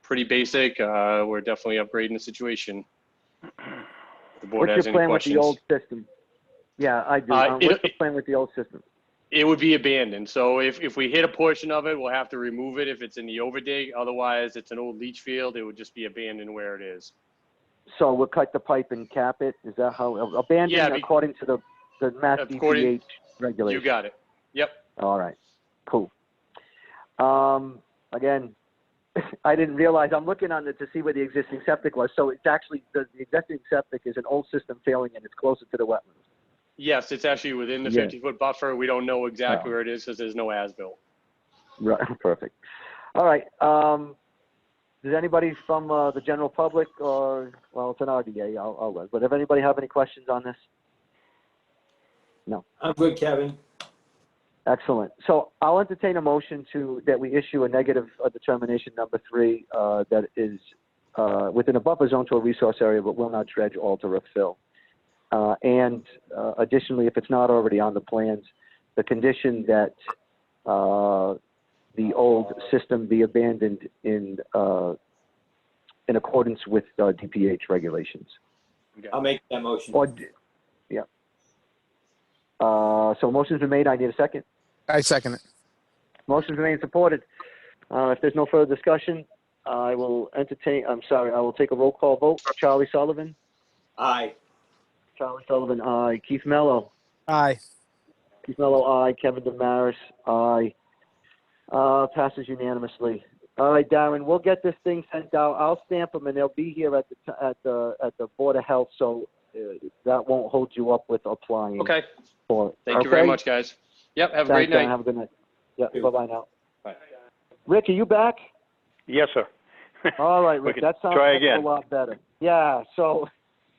Pretty basic. We're definitely upgrading the situation. The board What's has your any plan questions? with the old system? Yeah, I do. What's the plan with the old system? It would be abandoned. So if we hit a portion of it, we'll have to remove it if it's in the overdig. Otherwise, it's an old leach field. It would just be abandoned where it is. So we'll cut the pipe and cap it? Is that how, abandoned Yeah, according to the Mass according- DPH regulations? You got it. Yep. All right, cool. Again, I didn't realize, I'm looking on it to see where the existing septic was. So it's actually, the existing septic is an old system failing and it's closer to the wetlands. Yes, it's actually within the Yeah. 50-foot buffer. We don't know exactly Oh. where it is because there's no as-built. Right, perfect. All right, does anybody from the general public or, well, it's an RDA, I'll let, but if anybody have any questions on this? No. I'm good, Kevin. Excellent. So I'll entertain a motion that we issue a negative determination number 3 that is within a buffer zone to a resource area but will not dredge, alter, or fill. And additionally, if it's not already on the plans, the condition that the old system be abandoned in accordance with DPH regulations. I'll make that motion. Yeah. So motion's been made. I need a second. I second it. Motion's been made and supported. If there's no further discussion, I will take a roll call vote. Charlie Sullivan? Aye. Charlie Sullivan, aye. Keith Mello? Aye. Keith Mello, aye. Kevin Damaris, aye. Passes unanimously. All right, Darren, we'll get this thing sent out. I'll stamp them, and they'll be here at the Board of Health, so that won't hold you up with applying Okay. for it. Thank you very much, guys. Yep. Have a great Thanks, Darren. night. Have a good night. Yeah, You. bye-bye now. Bye. Rick, are you back? Yes, sir. All right, We Rick, could that sounds try a again. lot better. Yeah, so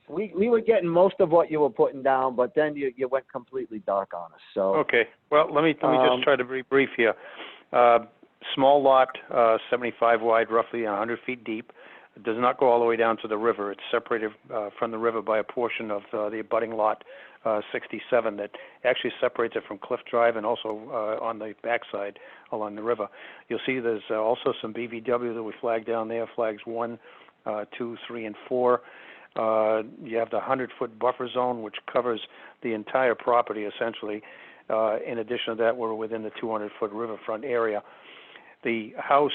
we were getting most of what you were putting down, but then you went completely dark on us, so. Okay, well, let me just try to be brief here. Small lot, 75 wide, roughly 100 feet deep. It does not go all the way down to the river. It's separated from the river by a portion of the abutting lot 67 that actually separates it from Cliff Drive and also on the backside along the river. You'll see there's also some BVW that we flagged down there, flags 1, 2, 3, and 4. You have the 100-foot buffer zone, which covers the entire property essentially. In addition to that, we're within the 200-foot riverfront area. The house,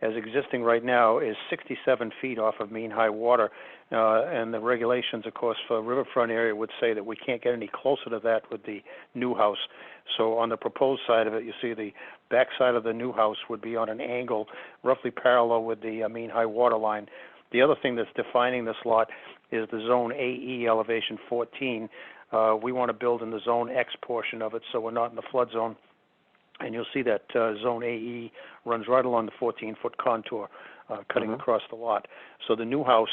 as existing right now, is 67 feet off of mean high water, and the regulations, of course, for riverfront area would say that we can't get any closer to that with the new house. So on the proposed side of it, you see the back side of the new house would be on an angle roughly parallel with the mean high water line. The other thing that's defining this lot is the Zone AE elevation 14. We want to build in the Zone X portion of it, so we're not in the flood zone. And you'll see that Zone AE runs right along the 14-foot contour, cutting across the lot. So the new house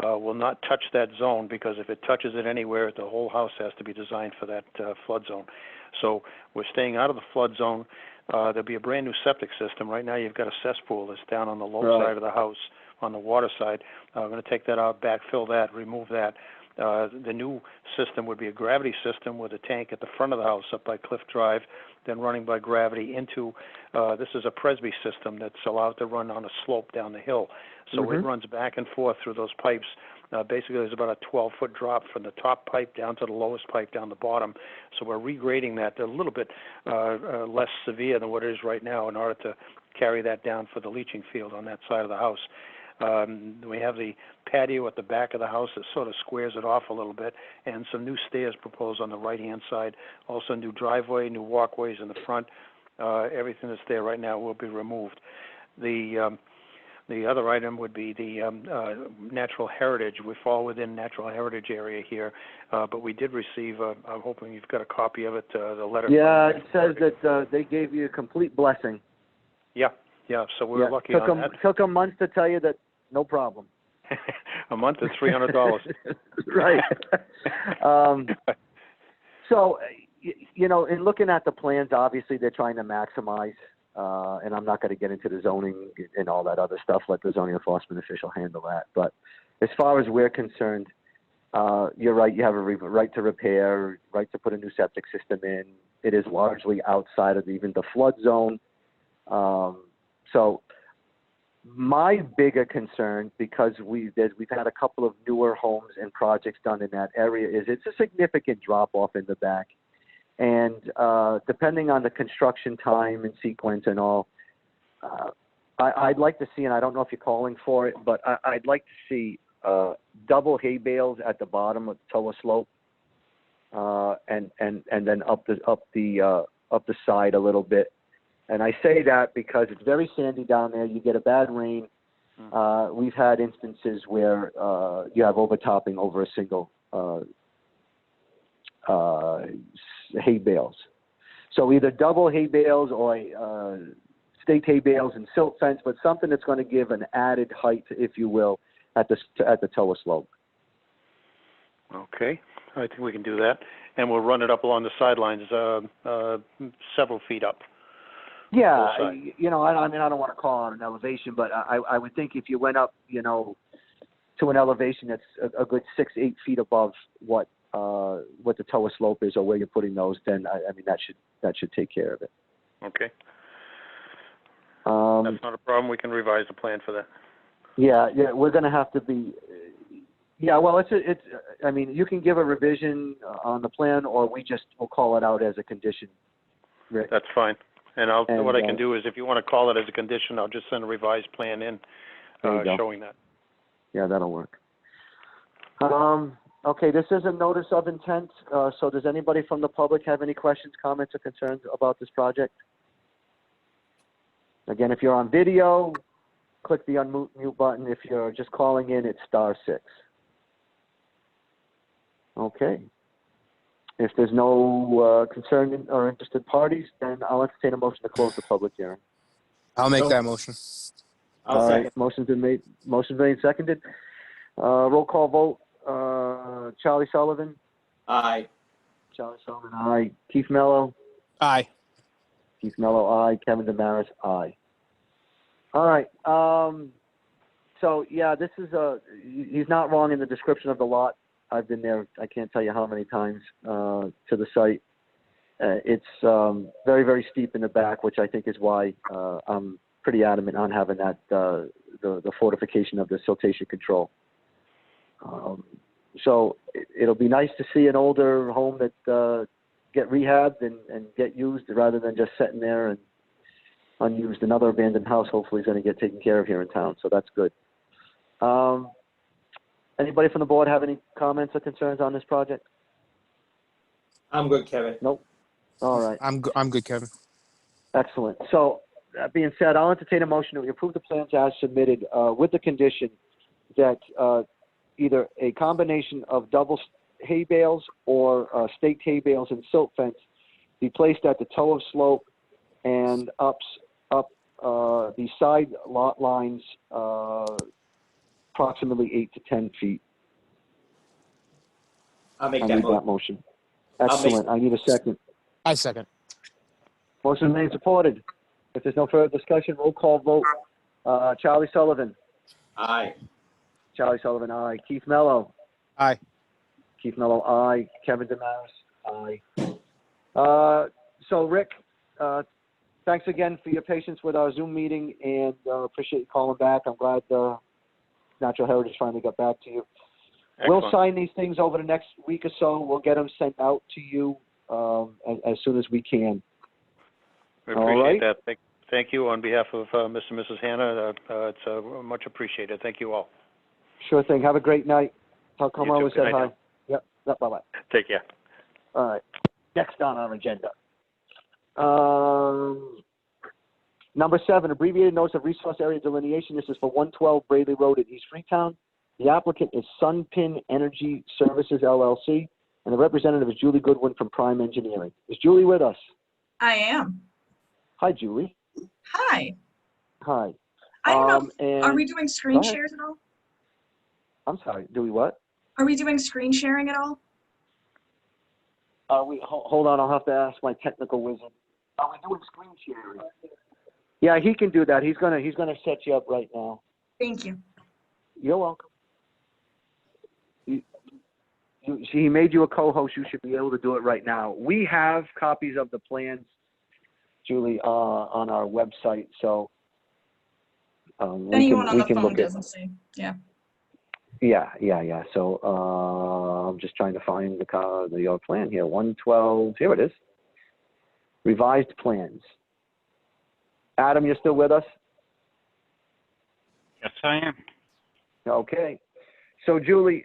will not touch that zone, because if it touches it anywhere, the whole house has to be designed for that flood zone. So we're staying out of the flood zone. There'll be a brand new septic system. Right now you've got a cesspool that's down on the low side of the house on the water side. I'm going to take that out, backfill that, remove that. The new system would be a gravity system with a tank at the front of the house up by Cliff Drive, then running by gravity into, this is a Presby system that's allowed to run on a slope down the hill. So it runs back and forth through those pipes. Basically, there's about a 12-foot drop from the top pipe down to the lowest pipe down the bottom. So we're regrading that a little bit less severe than what it is right now in order to carry that down for the leaching field on that side of the house. We have the patio at the back of the house that sort of squares it off a little bit, and some new stairs proposed on the right-hand side. Also new driveway, new walkways in the front. Everything that's there right now will be removed. The other item would be the natural heritage. We fall within natural heritage area here, but we did receive, I'm hoping you've got a copy of it, the letter. Yeah, it says that they gave you a complete blessing. Yeah, so we're lucky on that. Took a month to tell you that no problem. A month is $300. Right. So, you know, in looking at the plans, obviously they're trying to maximize, and I'm not going to get into the zoning and all that other stuff. Let the zoning enforcement official handle that. But as far as we're concerned, you're right. You have a right to repair, right to put a new septic system in. It is largely outside of even the flood zone. So my bigger concern, because we've had a couple of newer homes and projects done in that area, is it's a significant drop off in the back. And depending on the construction time and sequence and all, I'd like to see, and I don't know if you're calling for it, but I'd like to see double hay bales at the bottom of the Toa slope, and then up the side a little bit. And I say that because it's very sandy down there. You get a bad rain. We've had instances where you have overtopping over a single hay bales. So either double hay bales or staked hay bales and silt fence, but something that's going to give an added height, if you will, at the Toa slope. Okay, I think we can do that. And we'll run it up along the sidelines, several feet up. Yeah, you know, I mean, I don't want to call it an elevation, but I would think if you went up, you know, to an elevation that's a good 6-8 feet above what the Toa slope is or where you're putting those, then I mean that should take care of it. Okay. That's not a problem. We can revise the plan for that. Yeah, we're going to have to be. Yeah, well, it's. I mean, you can give a revision on the plan, or we'll call it out as a condition. Rick. That's fine. And what I can do is, if you want to call it as a condition, I'll just send a revised plan in showing that. Yeah, that'll work. Okay, this is a notice of intent. So does anybody from the public have any questions, comments, or concerns about this project? Again, if you're on video, click the unmute button. If you're just calling in, it's *6. Okay. If there's no concerned or interested parties, then I'll entertain a motion to close the public hearing. I'll make that motion. I'll second. Motion's been made. Motion's been seconded. Roll call vote. Charlie Sullivan. Aye. Charlie Sullivan, aye. Keith Mello. Aye. Keith Mello, aye. Kevin Damaris, aye. All right. So yeah, this is he's not wrong in the description of the lot. I've been there, I can't tell you how many times, to the site. It's very, very steep in the back, which I think is why I'm pretty adamant on having that the fortification of the siltation control. So it'll be nice to see an older home that get rehabbed and get used rather than just sitting there and unused. Another abandoned house hopefully is going to get taken care of here in town, so that's good. Anybody from the board have any comments or concerns on this project? I'm good, Kevin. Nope. All right. I'm good, Kevin. Excellent. So that being said, I'll entertain a motion that we approve the plans as submitted with the condition that either a combination of double hay bales or staked hay bales and silt fence be placed at the toe of slope and up the side lot lines approximately 8 to 10 feet. I'll make I that need motion. that motion. Excellent. I need a second. I second. Motion made and supported. If there's no further discussion, roll call vote. Charlie Sullivan. Aye. Charlie Sullivan, aye. Keith Mello. Aye. Keith Mello, aye. Kevin Damaris, aye. So Rick, thanks again for your patience with our Zoom meeting, and appreciate you calling back. I'm glad Natural Heritage finally got back to you. Excellent. We'll sign these things over the next week or so. We'll get them sent out to you as soon as we can. We All appreciate right. that. Thank you on behalf of Mr. and Mrs. Hannah. It's much appreciated. Thank you all. Sure thing. Have a great night. Tell You Carmelo too. we said Good hi. night Yep. Bye-bye. Take care. All right. Next on our agenda. Number 7, abbreviated notice of resource area delineation. This is for 112 Braley Road in East Freetown. The applicant is Sunpin Energy Services, LLC, and the representative is Julie Goodwin from Prime Engineering. Is Julie with us? I am. Hi, Julie. Hi. Hi. I don't know. And Are we doing screen go ahead. shares at all? I'm sorry. Do we what? Are we doing screen sharing at all? Hold on. I'll have to ask my technical wizard. Are we doing screen sharing? Yeah, he can do that. He's gonna set you up right now. Thank you. You're welcome. He made you a co-host. You should be able to do it right now. We have copies of the plans, Julie, on our website. So Anyone on we the can phone look at. doesn't see. Yeah. Yeah. So I'm just trying to find the plan here. 112. Here it is. Revised plans. Adam, you're still with us? Yes, I am. Okay. So Julie,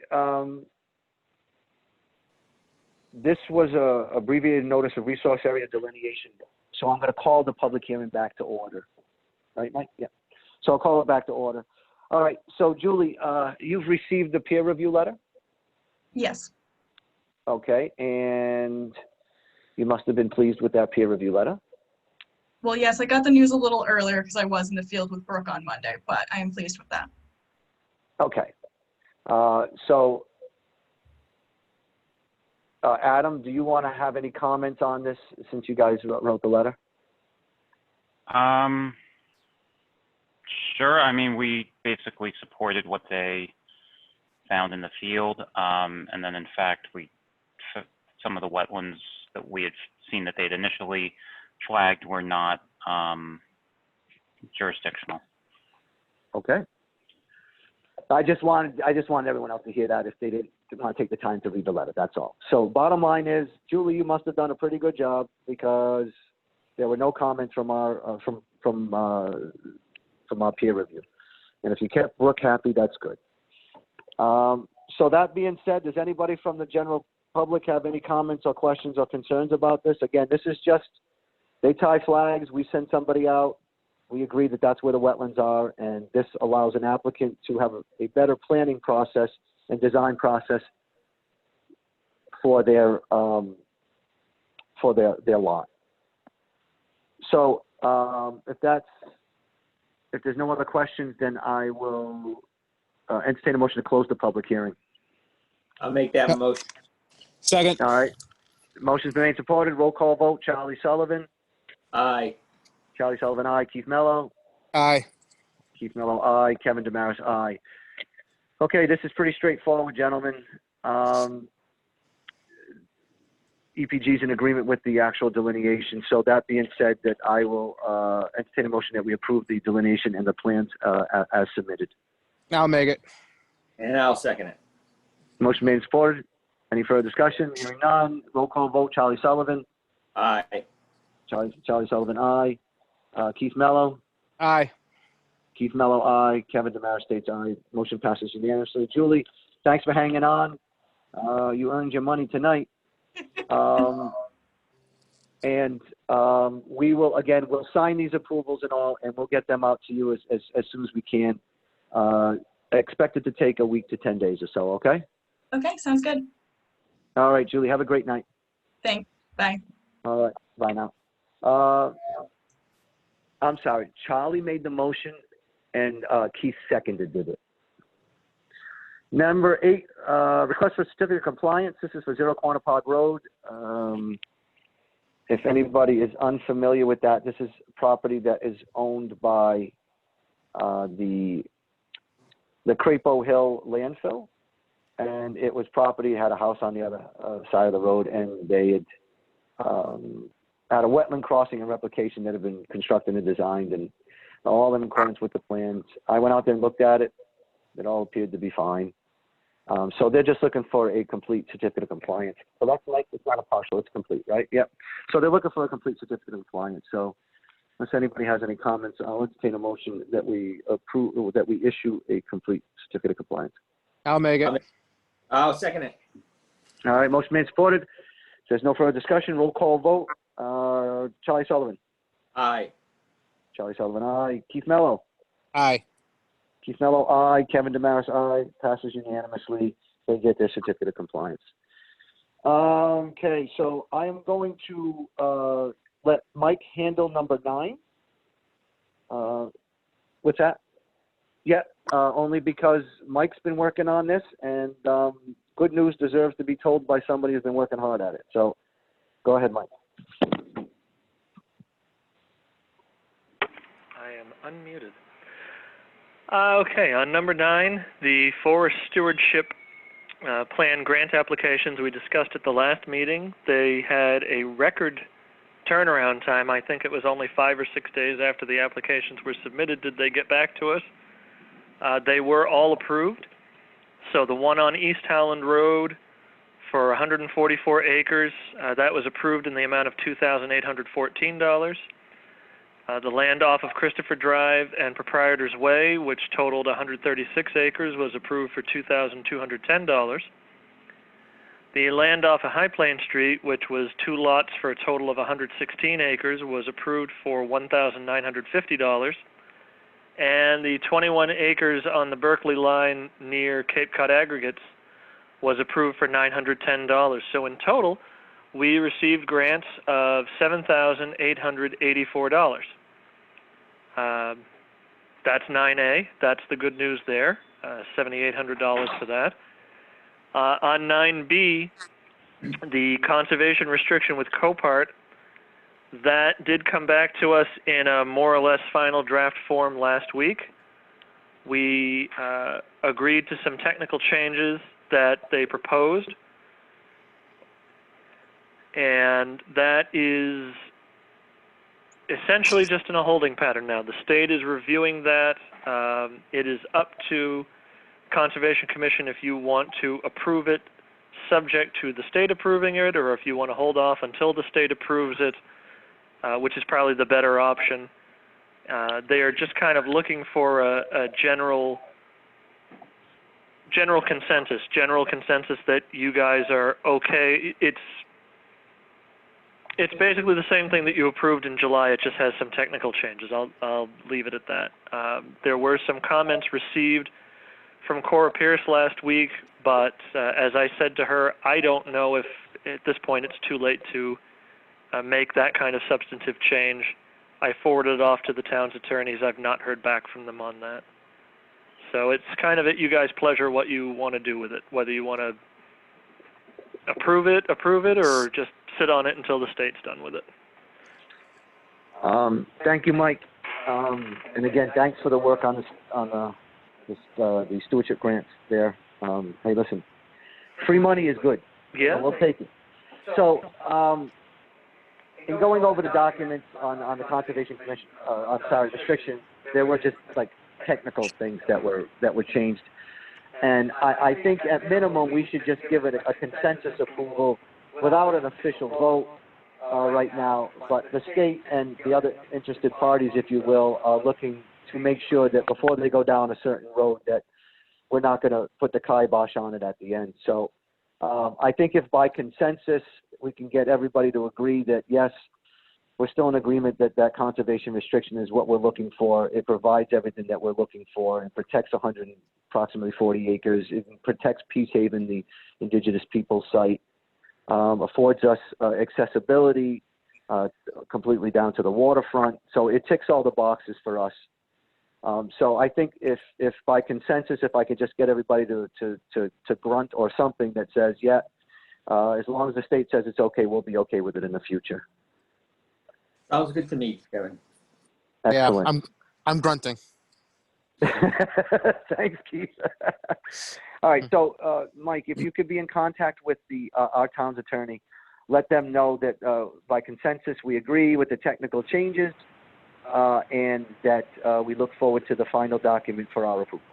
this was a abbreviated notice of resource area delineation. So I'm going to call the public hearing back to order. Right, Mike? Yeah. So I'll call it back to order. All right. So Julie, you've received the peer review letter? Yes. Okay. And you must have been pleased with that peer review letter? Well, yes, I got the news a little earlier because I was in the field with Brooke on Monday, but I am pleased with that. Okay. Adam, do you want to have any comments on this since you guys wrote the letter? Sure. I mean, we basically supported what they found in the field. And then in fact, some of the wetlands that we had seen that they'd initially flagged were not jurisdictional. Okay. I just wanted everyone else to hear that if they didn't want to take the time to read the letter. That's all. So bottom line is, Julie, you must have done a pretty good job because there were no comments from our from our peer review. And if you kept Brooke happy, that's good. So that being said, does anybody from the general public have any comments or questions or concerns about this? Again, this is just, they tie flags, we send somebody out, we agree that that's where the wetlands are, and this allows an applicant to have a better planning process and design process for their lot. So if there's no other questions, then I will entertain a motion to close the public hearing. I'll make that motion. Second. All right. Motion's been made and supported. Roll call vote. Charlie Sullivan. Aye. Charlie Sullivan, aye. Keith Mello. Aye. Keith Mello, aye. Kevin Damaris, aye. Okay, this is pretty straightforward, gentlemen. EPG's in agreement with the actual delineation. So that being said, that I will entertain a motion that we approve the delineation and the plans as submitted. I'll make it. And I'll second it. Motion made and supported. Any further discussion? Hearing none. Roll call vote. Charlie Sullivan. Aye. Charlie Sullivan, aye. Keith Mello. Aye. Keith Mello, aye. Kevin Damaris states aye. Motion passes unanimously. Julie, thanks for hanging on. You earned your money tonight. We will, again, we'll sign these approvals and all, and we'll get them out to you as soon as we can. Expect it to take a week to 10 days or so, okay? Okay, sounds good. All right, Julie, have a great night. Thanks. Bye. All right, bye now. I'm sorry, Charlie made the motion and Keith seconded it. Number 8, request for certificate of compliance. This is for 0 Corner Park Road. If anybody is unfamiliar with that, this is property that is owned by the Crapo Hill landfill. And it was property, had a house on the other side of the road, and they had a wetland crossing and replication that had been constructed and designed, and all in accordance with the plans. I went out there and looked at it. It all appeared to be fine. So they're just looking for a complete certificate of compliance. So that's like, it's not a partial, it's complete, right? Yep. So they're looking for a complete certificate of compliance. So unless anybody has any comments, I'll entertain a motion that we approve, that we issue a complete certificate of compliance. I'll make it. I'll second it. All right, motion made, supported. If there's no further discussion, roll call vote. Charlie Sullivan. Aye. Charlie Sullivan, aye. Keith Mello. Aye. Keith Mello, aye. Kevin Damaris, aye. Passes unanimously. They get their certificate of compliance. Okay, so I am going to let Mike handle number 9. What's that? Yeah, only because Mike's been working on this, and good news deserves to be told by somebody who's been working hard at it. So go ahead, Mike. I am unmuted. Okay, on number 9, the forest stewardship plan grant applications we discussed at the last meeting. They had a record turnaround time. I think it was only 5 or 6 days after the applications were submitted did they get back to us. They were all approved. So the one on East Howland Road for 144 acres, that was approved in the amount of $2,814. The land off of Christopher Drive and Proprietor's Way, which totaled 136 acres, was approved for $2,210. The land off of High Plain Street, which was 2 lots for a total of 116 acres, was approved for $1,950. And the 21 acres on the Berkeley line near Cape Cod Aggregates was approved for $910. So in total, we received grants of $7,884. That's 9A. That's the good news there. $7,800 for that. On 9B, the conservation restriction with Copart, that did come back to us in a more or less final draft form last week. We agreed to some technical changes that they proposed, and that is essentially just in a holding pattern now. The state is reviewing that. It is up to Conservation Commission if you want to approve it subject to the state approving it, or if you want to hold off until the state approves it, which is probably the better option. They are just kind of looking for a general consensus that you guys are okay. It's basically the same thing that you approved in July. It just has some technical changes. I'll leave it at that. There were some comments received from Cora Pierce last week, but as I said to her, I don't know if at this point it's too late to make that kind of substantive change. I forwarded it off to the town's attorneys. I've not heard back from them on that. So it's kind of at you guys' pleasure what you want to do with it, whether you want to approve it, or just sit on it until the state's done with it. Thank you, Mike. And again, thanks for the work on the stewardship grants there. Hey, listen, free money is good. Yeah. So we'll take it. So, in going over the documents on the Conservation Commission, restriction, there were just like technical things that were changed. And I think at minimum, we should just give it a consensus approval without an official vote right now. But the state and the other interested parties, if you will, are looking to make sure that before they go down a certain road that we're not going to put the kibosh on it at the end. So I think if by consensus we can get everybody to agree that, yes, we're still in agreement that that conservation restriction is what we're looking for. It provides everything that we're looking for and protects approximately 40 acres. It protects Peace Haven, the indigenous people's site, affords us accessibility completely down to the waterfront. So it ticks all the boxes for us. So I think if by consensus, if I could just get everybody to grunt or something that says, yeah, as long as the state says it's okay, we'll be okay with it in the future. Sounds good to me, Kevin. Excellent. Yeah, I'm grunting. Thanks, Keith. All right, so Mike, if you could be in contact with our town's attorney, let them know that by consensus we agree with the technical changes and that we look forward to the final document for our approval.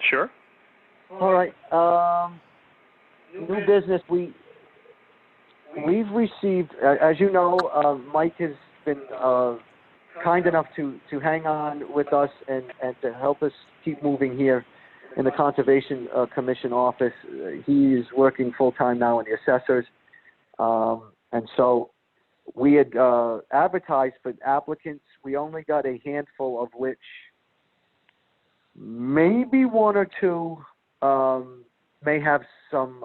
Sure. All right. New business. We've received, as you know, Mike has been kind enough to hang on with us and to help us keep moving here in the Conservation Commission office. He's working full-time now in the assessors. And so we had advertised for applicants. We only got a handful, of which maybe one or two may have some,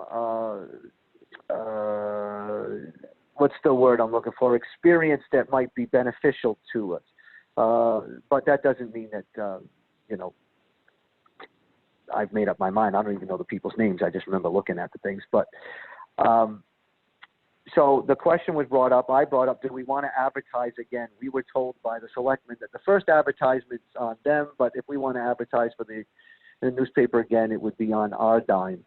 what's the word I'm looking for, experience that might be beneficial to us. But that doesn't mean that, you know, I've made up my mind. I don't even know the people's names. I just remember looking at the things. But so the question was brought up. I brought up, do we want to advertise again? We were told by the selectmen that the first advertisement's on them, but if we want to advertise for the newspaper again, it would be on our dime.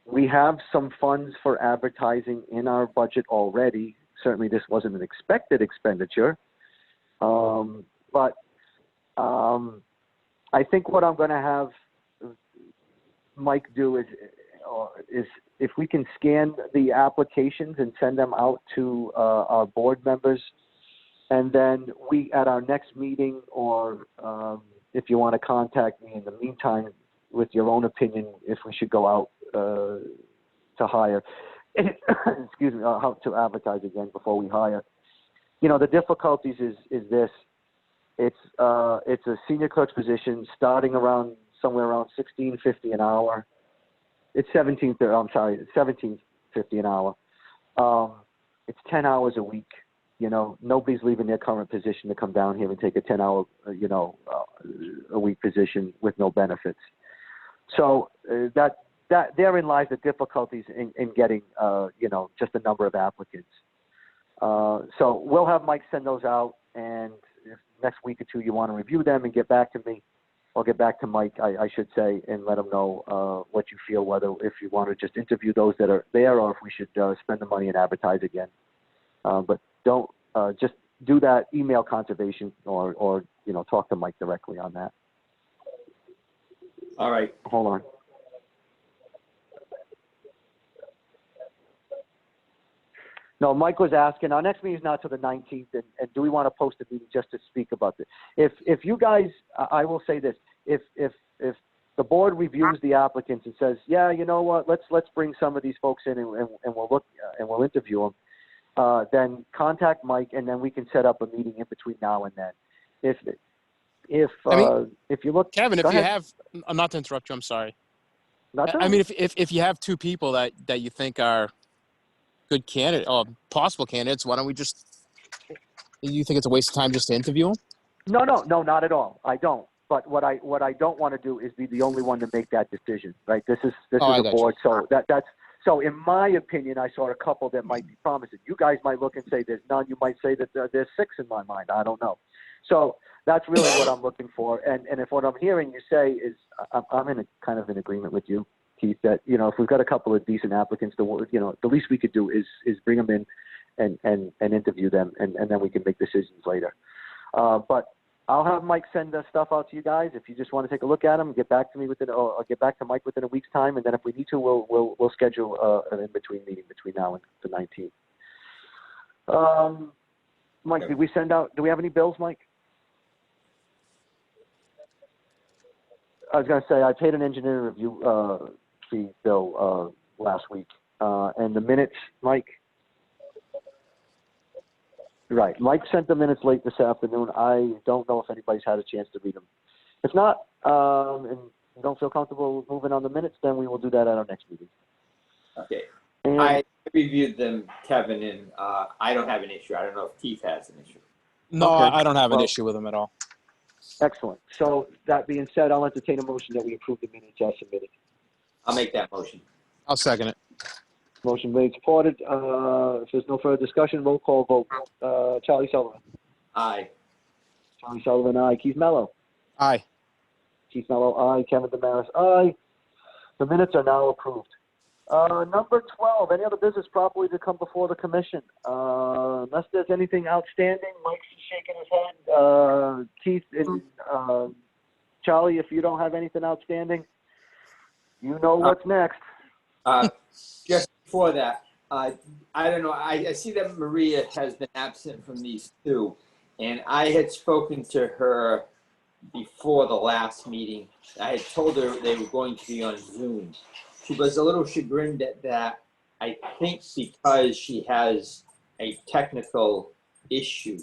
We have some funds for advertising in our budget already. Certainly this wasn't an expected expenditure. But I think what I'm going to have Mike do is if we can scan the applications and send them out to our board members, and then we at our next meeting, or if you want to contact me in the meantime with your own opinion, if we should go out to hire, excuse me, how to advertise again before we hire. You know, the difficulties is this. It's a senior clerk's position starting around somewhere around $16.50 an hour. It's $17.50 an hour. It's 10 hours a week. You know, nobody's leaving their current position to come down here and take a 10-hour, a week position with no benefits. So that therein lies the difficulties in getting, just a number of applicants. So we'll have Mike send those out, and if next week or two you want to review them and get back to me, or get back to Mike, I should say, and let him know what you feel, whether if you want to just interview those that are there, or if we should spend the money and advertise again. But don't just do that email conservation, or talk to Mike directly on that. All right. Hold on. No, Mike was asking, our next meeting is not till the 19th, and do we want to post a meeting just to speak about this? If you guys, I will say this, if the board reviews the applicants and says, yeah, you know what, let's bring some of these folks in and we'll look and we'll interview them, then contact Mike, and then we can set up a meeting in between now and then. If you look, Kevin, if you have, not to interrupt you, I'm sorry. I mean, if you have two people that you think are good candidate or possible candidates, why don't we just, you think it's a waste of time just to interview them? No, not at all. I don't. But what I don't want to do is be the only one to make that decision, right? This is a board. So so in my opinion, I saw a couple that might be promising. You guys might look and say there's none. You might say that there's 6 in my mind. I don't know. So that's really what I'm looking for. And if what I'm hearing you say is, I'm kind of in agreement with you, Keith, that, if we've got a couple of decent applicants, the least we could do is bring them in and interview them, and then we can make decisions later. But I'll have Mike send the stuff out to you guys. If you just want to take a look at them, get back to me or get back to Mike within a week's time, and then if we need to, we'll schedule an in-between meeting between now and the 19th. Mike, did we send out? Do we have any bills, Mike? I was going to say I paid an engineering review fee bill last week, and the minutes, Mike. Right, Mike sent the minutes late this afternoon. I don't know if anybody's had a chance to read them. If not, and you don't feel comfortable moving on the minutes, then we will do that at our next meeting. Okay. And, I reviewed them, Kevin, and I don't have an issue. I don't know if Keith has an issue. No, Okay. I don't have an issue with them at all. Excellent. So that being said, I'll entertain a motion that we approve the minutes as submitted. I'll make that motion. I'll second it. Motion made, supported. If there's no further discussion, roll call vote. Charlie Sullivan. Aye. Charlie Sullivan, aye. Keith Mello. Aye. Keith Mello, aye. Kevin Damaris, aye. The minutes are now approved. Number 12, any other business properly to come before the commission? Unless there's anything outstanding, Mike's shaking his head. Keith and Charlie, if you don't have anything outstanding, you know what's next. Just before that, I don't know. I see that Maria has been absent from these two, and I had spoken to her before the last meeting. I had told her they were going to be on Zoom. She was a little chagrined at that, I think because she has a technical issue.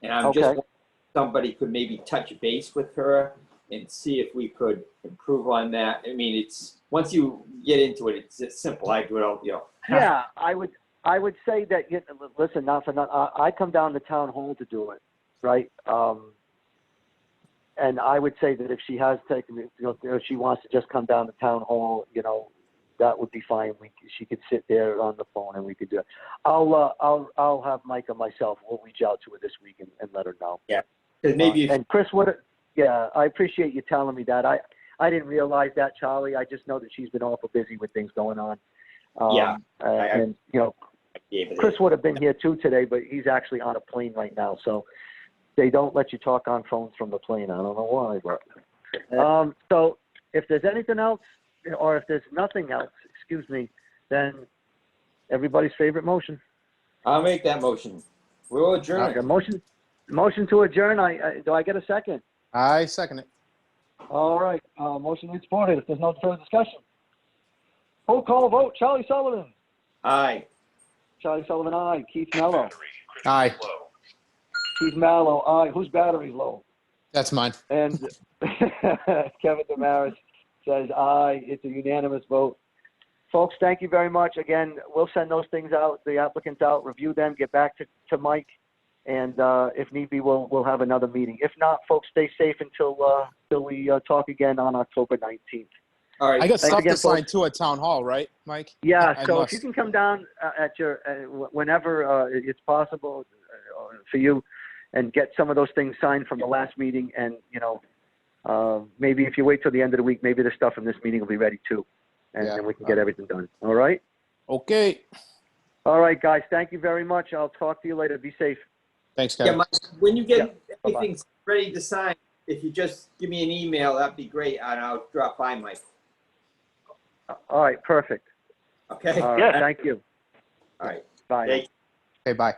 And I'm just wondering if somebody could maybe touch base with her and see if we could improve on that. I mean, it's once you get into it, it's simple. I do it all, you know. Yeah, I would say that. Listen, not for nothing. I come down to town hall to do it, right? And I would say that if she has taken, if she wants to just come down to town hall, that would be fine. She could sit there on the phone and we could do it. I'll have Mike and myself. We'll reach out to her this week and let her know. Yeah, because maybe. And Chris, yeah, I appreciate you telling me that. I didn't realize that, Charlie. I just know that she's been awful busy with things going on. And Chris would have been here too today, but he's actually on a plane right now. So they don't let you talk on phones from the plane. I don't know why, but so if there's anything else, or if there's nothing else, excuse me, then everybody's favorite motion. I'll make that motion. We'll adjourn. Okay, motion to adjourn. Do I get a second? I second it. All right. Motion is supported. If there's no further discussion. Roll call vote. Charlie Sullivan. Aye. Charlie Sullivan, aye. Keith Mello. Aye. Keith Mello, aye. Whose battery's low? That's mine. And Kevin Damaris says aye. It's a unanimous vote. Folks, thank you very much. Again, we'll send those things out, the applicants out, review them, get back to Mike, and if need be, we'll have another meeting. If not, folks, stay safe until we talk again on October 19th. All right. I got stuff again, to sign folks. too at town hall, right, Mike? Yeah. So if you can come down at your whenever it's possible for you, and get some of those things signed from the last meeting, and maybe if you wait till the end of the week, maybe the stuff from this meeting will be ready too, and then we can get everything done. All right. Okay. All right, guys. Thank you very much. I'll talk to you later. Be safe. Thanks, Kevin. Yeah, Mike, when you get Bye-bye. everything ready to sign, if you just give me an email, that'd be great, and I'll drop by, Mike. All right. Perfect. Okay? All right. Thank you. All right. Bye. Thank you. Okay, bye.